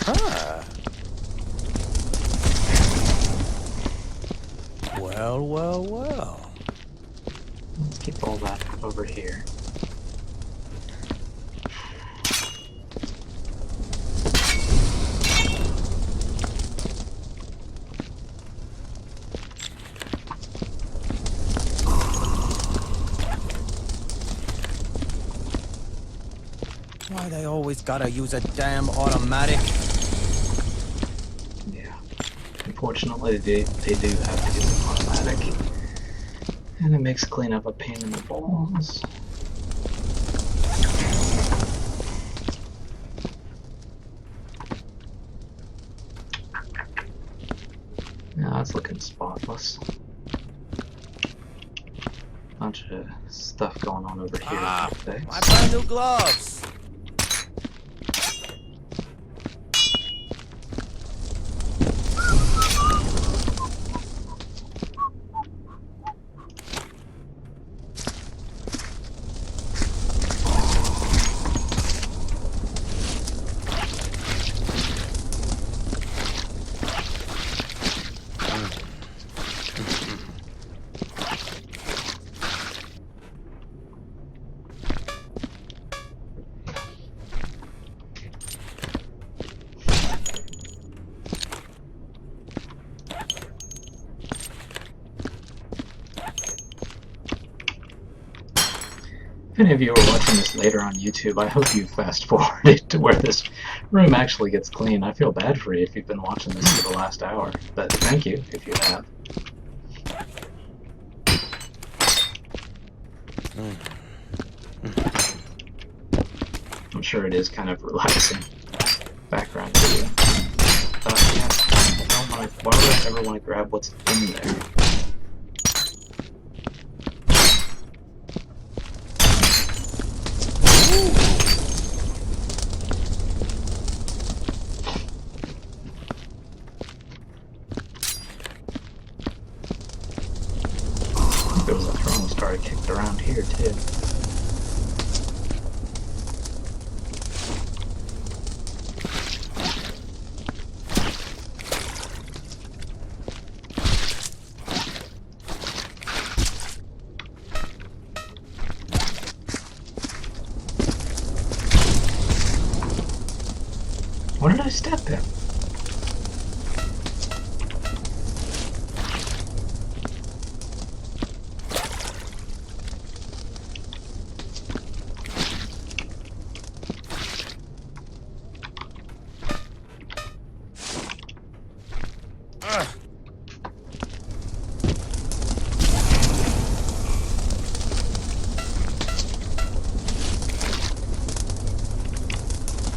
Huh. Well, well, well. Let's keep all that over here. Why they always gotta use a damn automatic? Yeah. Unfortunately, they do have to use an automatic. And it makes cleanup a pain in the balls. Yeah, that's looking spotless. Bunch of stuff going on over here. Ah, my brand new gloves. If any of you are watching this later on YouTube, I hope you fast forwarded to where this room actually gets clean. I feel bad for you if you've been watching this for the last hour, but thank you if you have. I'm sure it is kind of relaxing background for you. Yeah, I don't want to, why would I ever want to grab what's in there? There was a throwing star kicked around here too. What did I step in?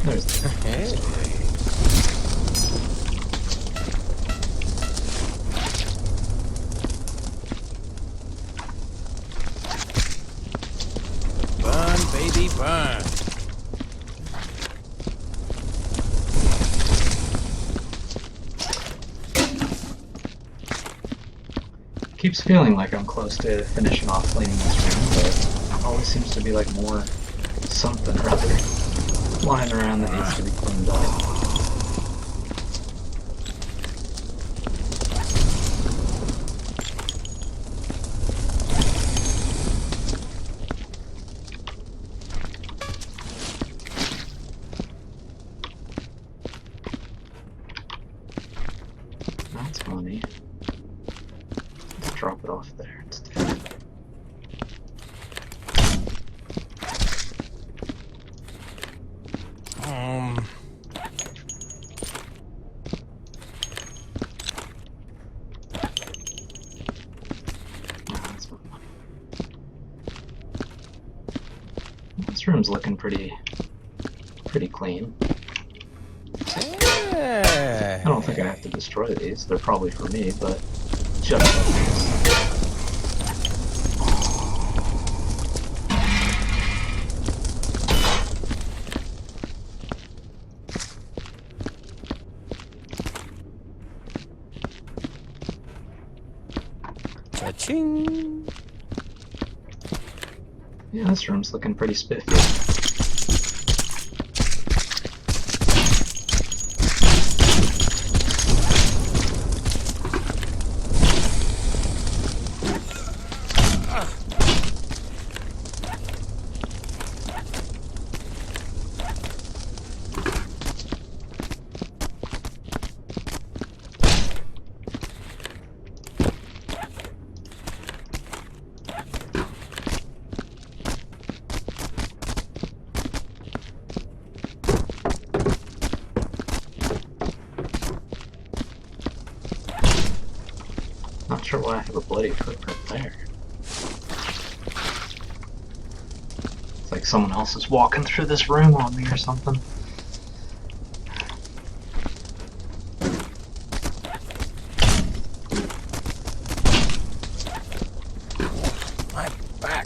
There's the Hey. Burn, baby, burn. Keeps feeling like I'm close to finishing off cleaning this room, but always seems to be like more something or other lying around that needs to be cleaned up. That's money. Let's drop it off there instead. That's my money. This room's looking pretty clean. Yeah. I don't think I have to destroy these. They're probably for me, but just in case. Cha-ching. Yeah, this room's looking pretty spiffy. Not sure why I have a bloody footprint there. It's like someone else is walking through this room on me or something. My back.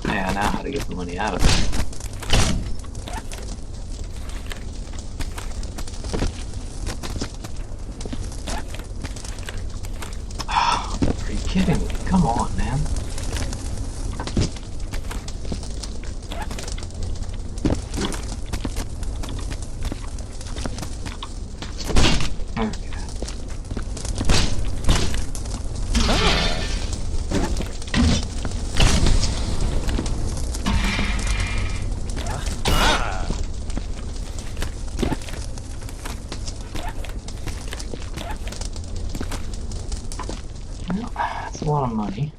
Yeah, now how to get the money out of there. Are you kidding me? Come on, man. Okay. Well, that's a lot of money.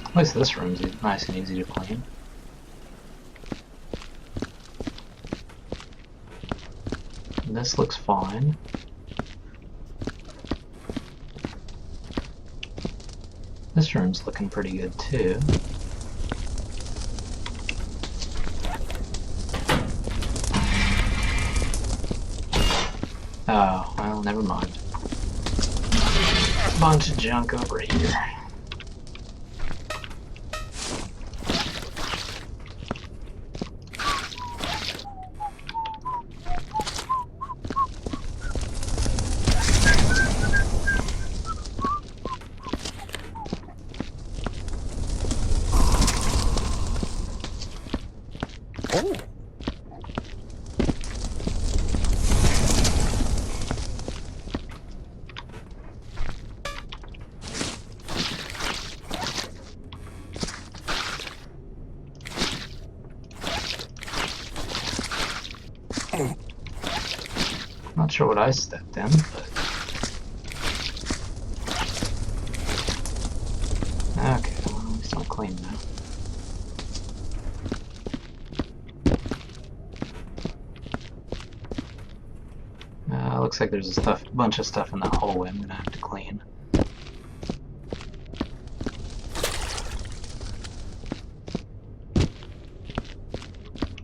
At least this room's nice and easy to clean. And this looks fine. This room's looking pretty good too. Oh, well, never mind. Bunch of junk over here. Oh. Not sure what I stepped in, but... Okay, well, at least I'm clean now. Looks like there's a bunch of stuff in that hallway I'm gonna have to clean.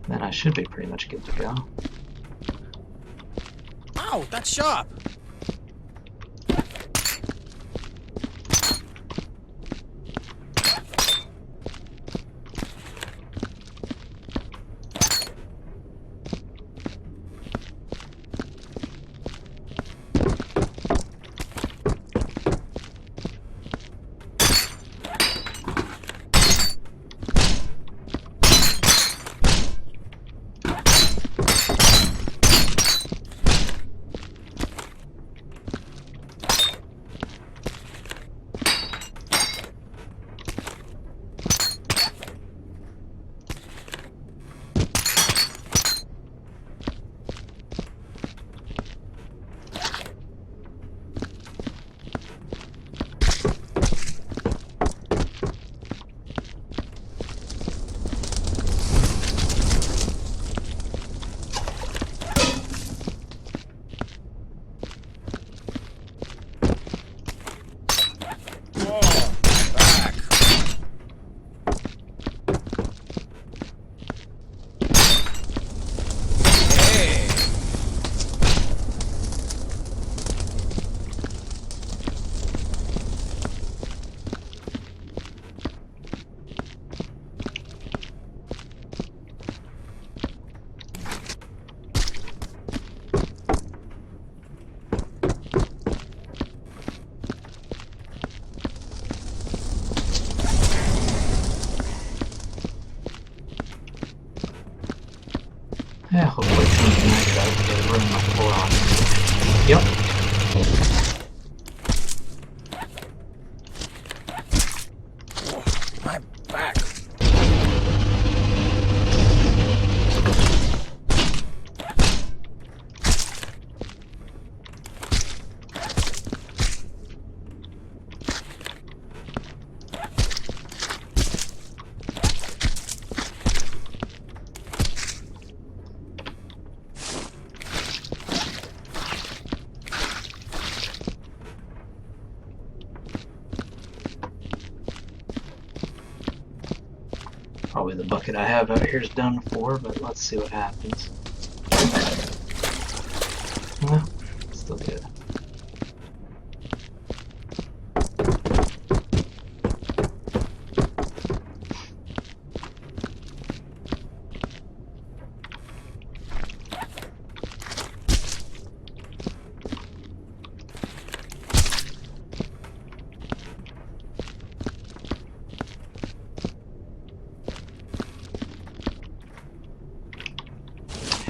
Then I should be pretty much good to go. Ow, that's sharp. Yeah, hopefully someone can make it out to get a room on the floor on. Yep. My back. Probably the bucket I have out here is done for, but let's see what happens. Well, still good.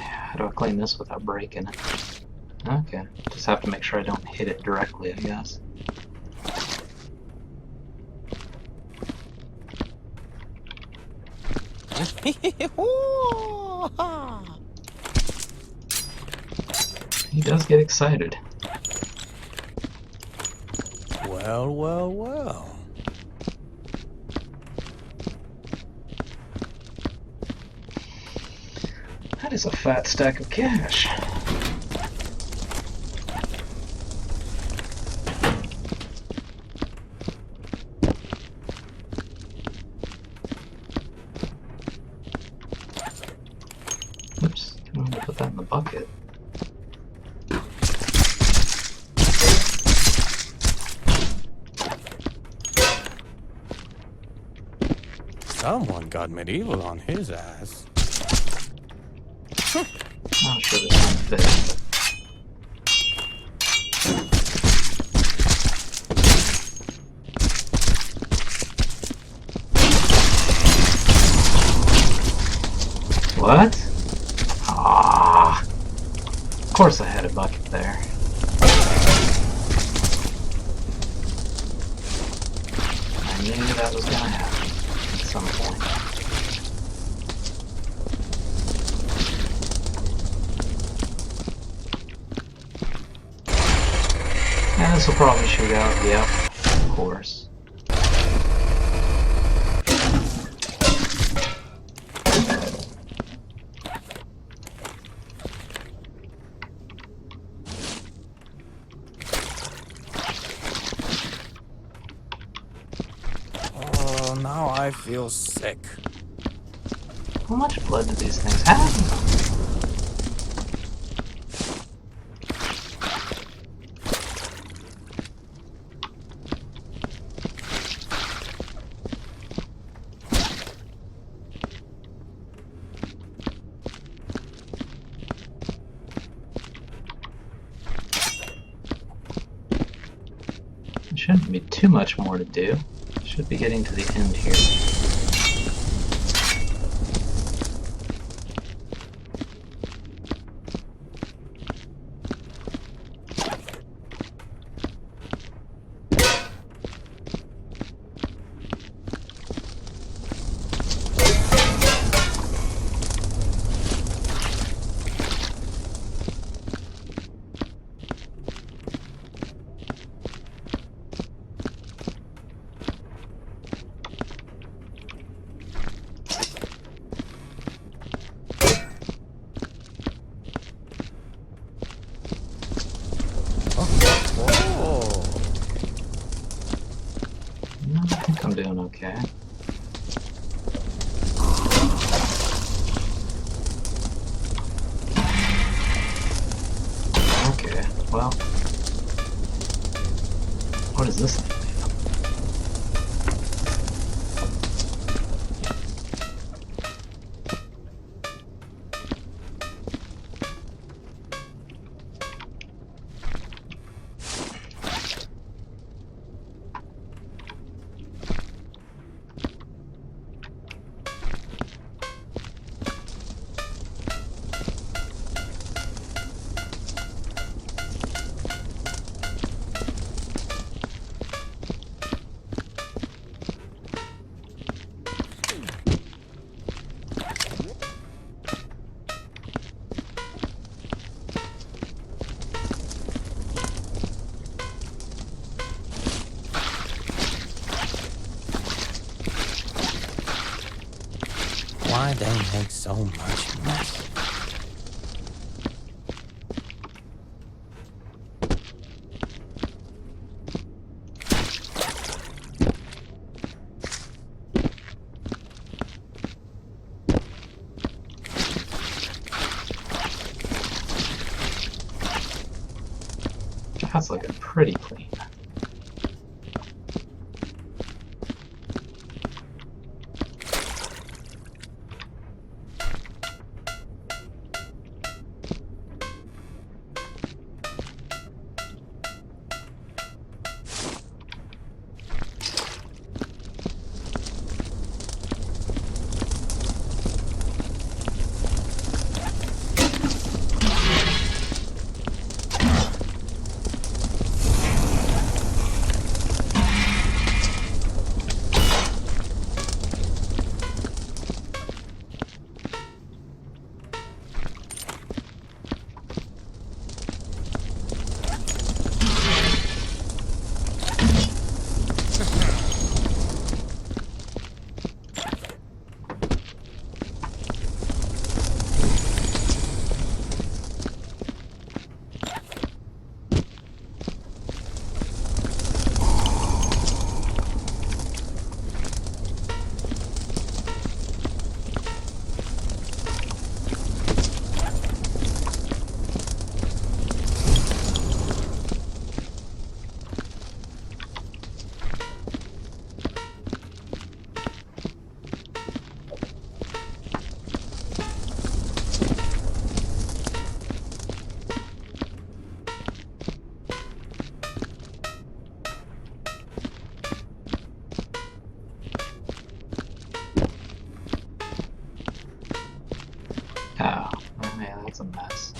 How do I clean this without breaking it? Okay, just have to make sure I don't hit it directly, I guess. He does get excited. Well, well, well. That is a fat stack of cash. Oops, I'm going to put that in the bucket. Someone got medieval on his ass. Not sure this one fits. What? Ah, of course I had a bucket there. I knew that was gonna happen at some point. And this will probably shoot out, yep, of course. Oh, now I feel sick. How much blood do these things have? Shouldn't be too much more to do. Should be getting to the end here. I think I'm doing okay. Okay, well, what is this thing? Why they make so much mess? That's looking pretty clean. Oh, man, that's a mess.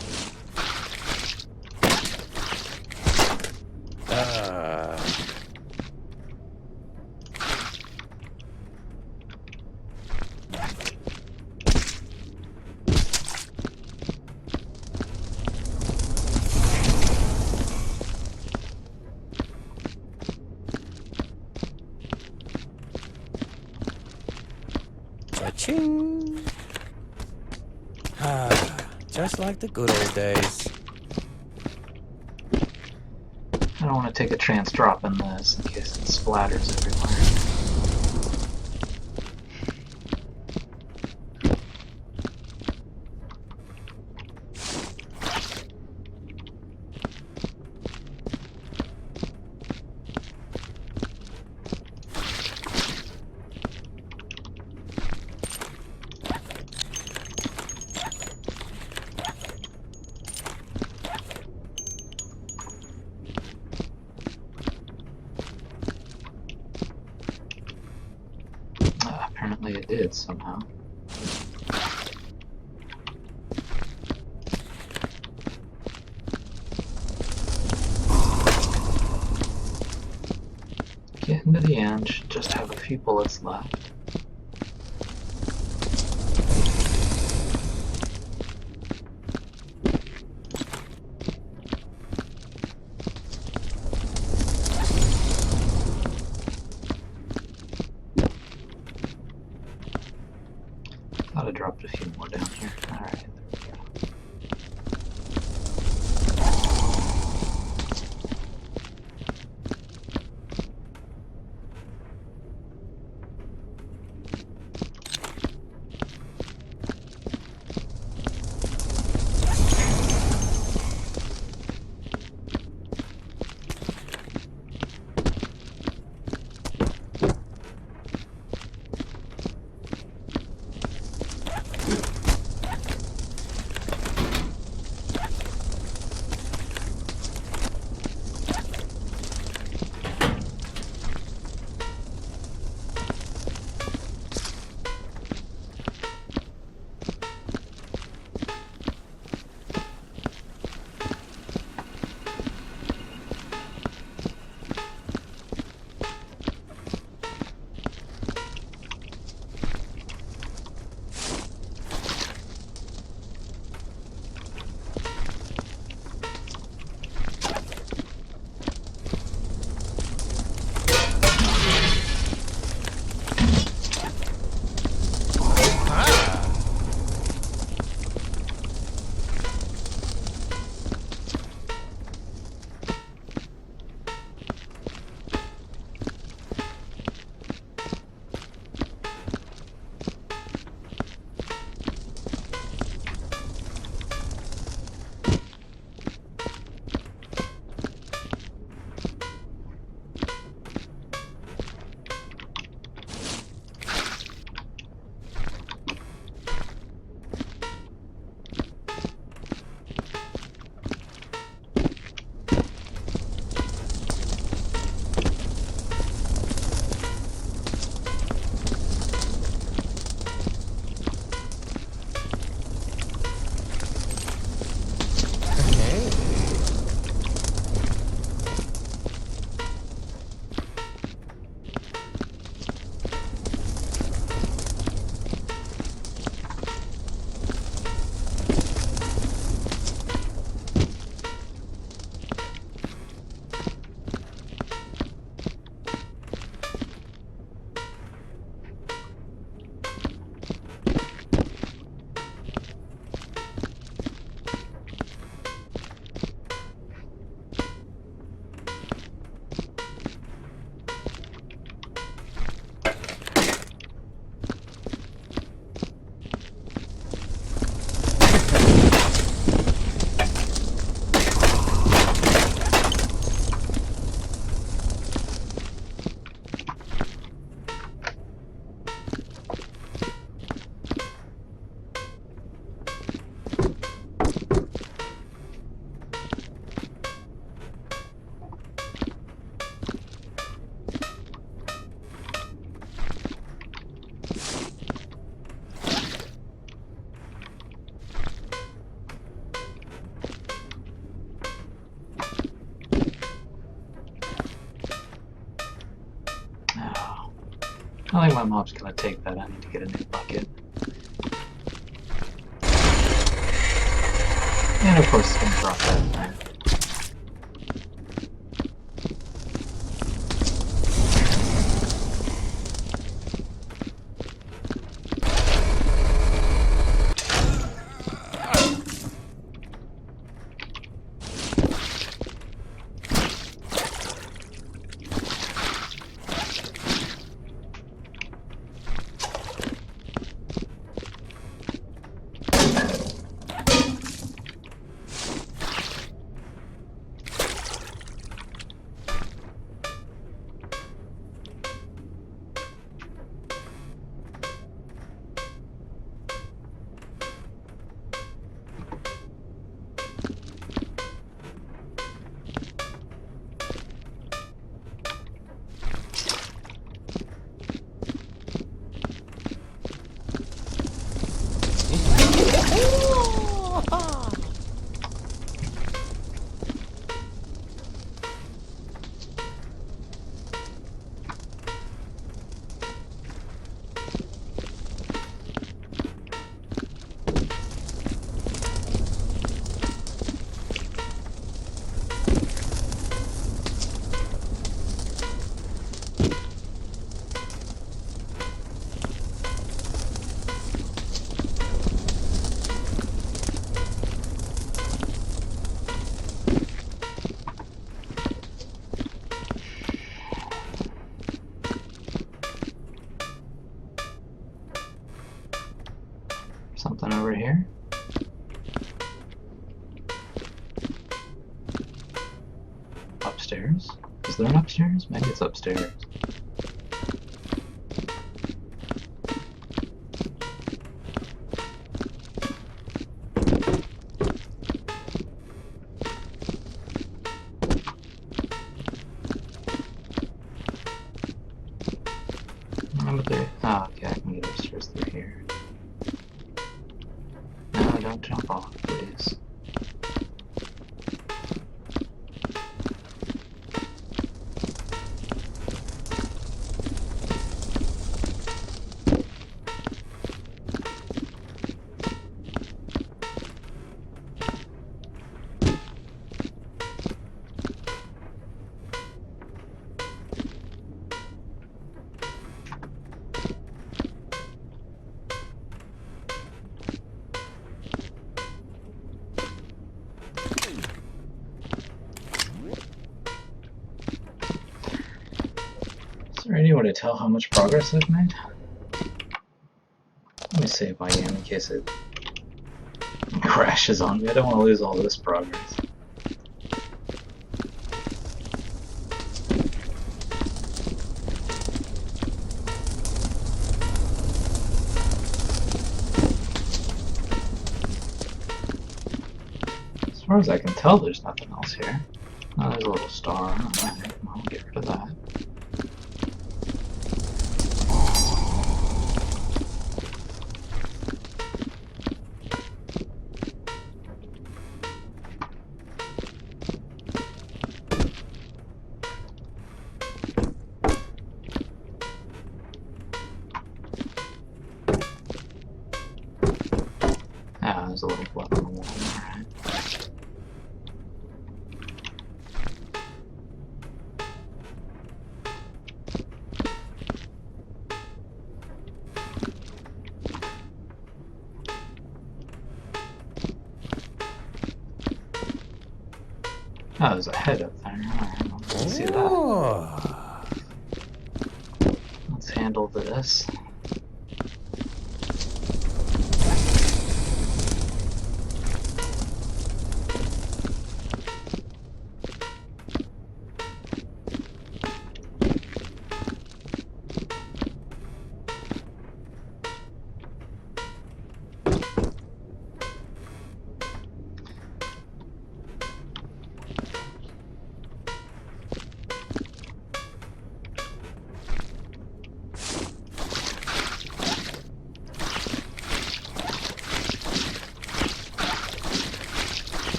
Cha-ching! Just like the good old days. I don't want to take a chance dropping this in case it splatters everywhere. Apparently it did somehow. Getting to the end, should just have a few bullets left. Thought I dropped a few more down here. Alright, there we go. I think my mom's gonna take that. I need to get a new bucket. And of course, it's gonna drop that in there. Something over here. Upstairs? Is there an upstairs? Maybe it's upstairs. Over there. Oh, okay, I can get upstairs through here. No, don't jump off, please. Is there any way to tell how much progress I've made? Let me save my game in case it crashes on me. I don't want to lose all this progress. As far as I can tell, there's nothing else here. Oh, there's a little star. I'll get rid of that. Ah, there's a little blood on the wall. Alright. Oh, there's a head up there. Alright, let's see that. Let's handle this.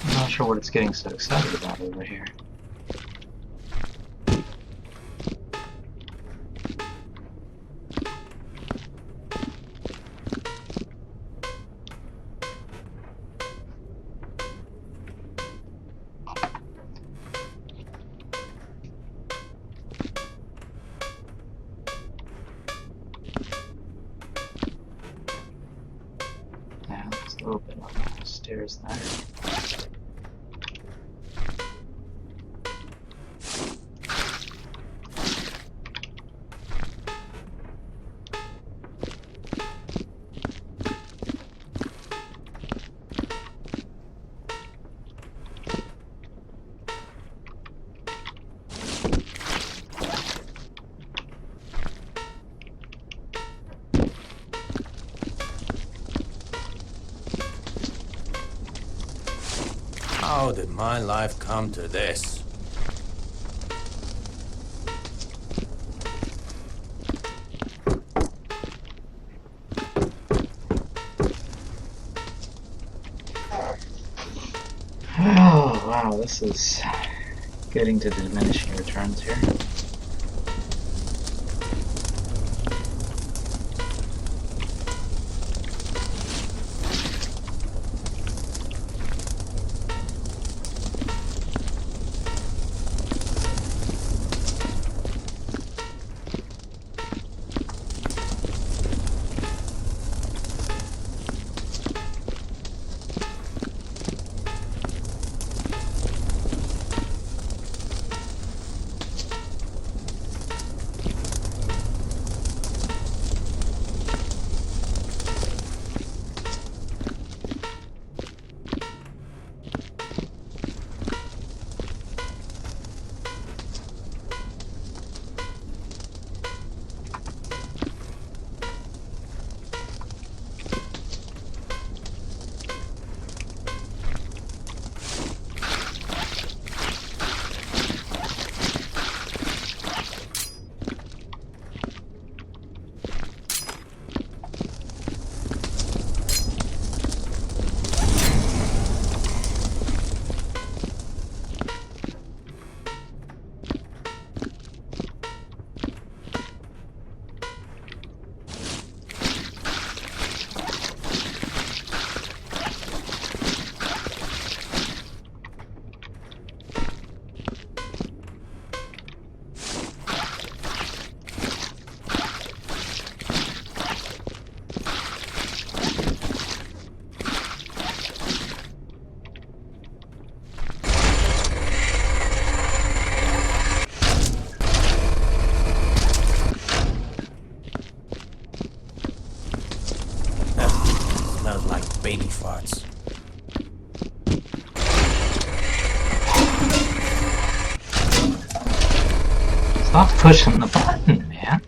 I'm not sure what it's getting so excited about over here. A little bit on the stairs there. How did my life come to this? Oh, wow, this is getting to the diminishing returns here. Smells like baby farts. Stop pushing the button, man.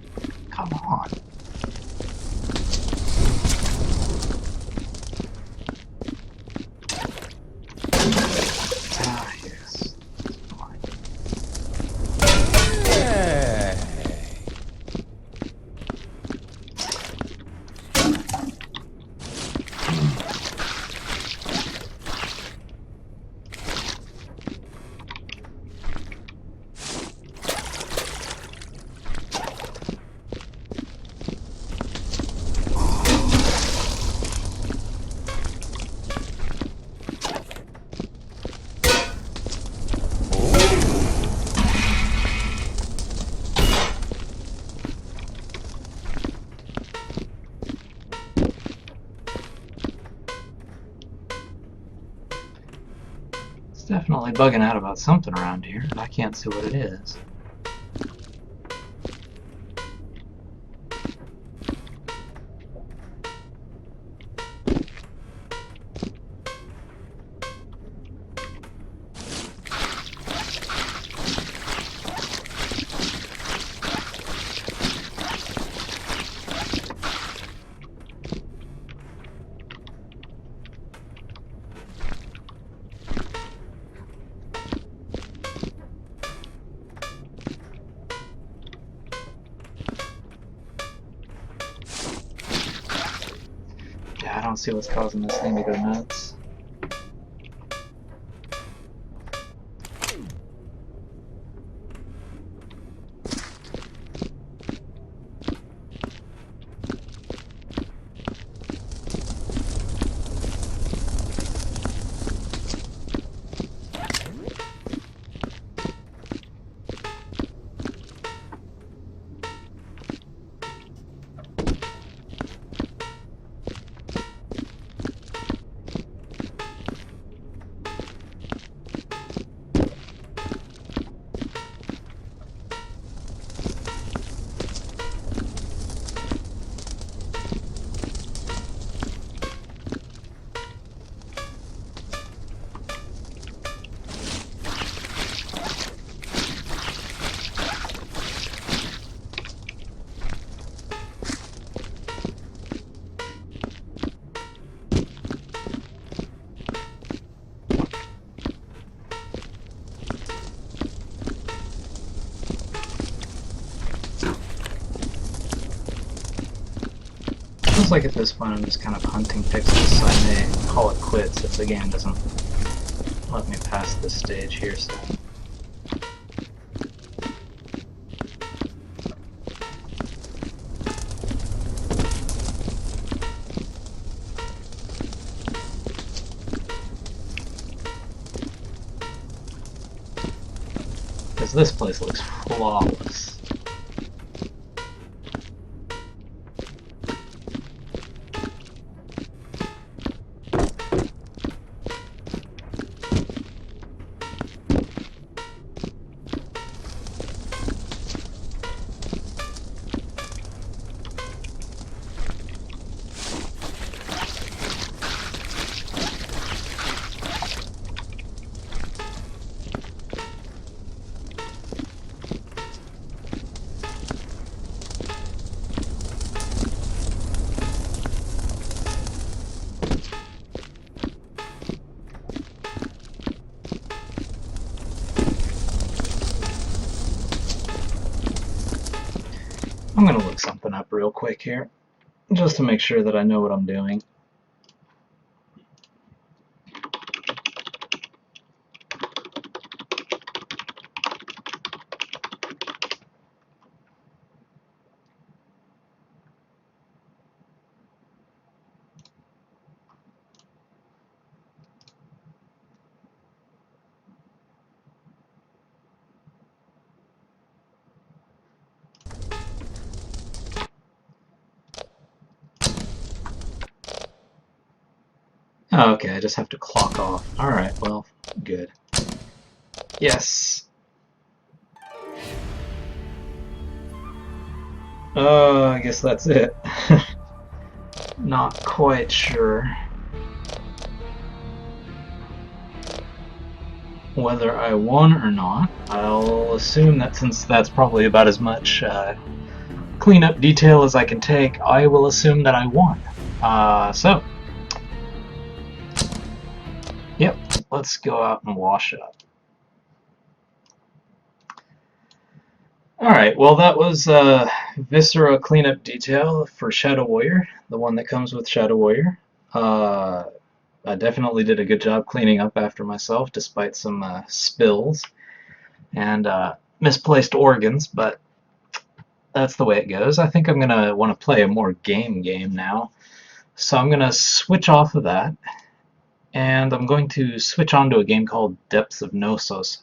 Come on. Ah, yes. Fine. Hey. It's definitely bugging out about something around here, but I can't see what it is. Yeah, I don't see what's causing this thing to go nuts. like at this point I'm just kind of hunting pixels, so I may call it quits if the game doesn't let me pass this stage here. So. Because this place looks flawless. I'm going to look something up real quick here, just to make sure that I know what I'm doing. Oh, okay, I just have to clock off. Alright, well, good. Yes! I guess that's it. Not quite sure whether I won or not. I'll assume that since that's probably about as much cleanup detail as I can take, I will assume that I won. So, yep, let's go out and wash up. Alright, well that was Viscera Cleanup Detail for Shadow Warrior, the one that comes with Shadow Warrior. I definitely did a good job cleaning up after myself, despite some spills and misplaced organs, but that's the way it goes. I think I'm going to want to play a more game now. So I'm going to switch off of that, and I'm going to switch on to a game called Depths of Knossos.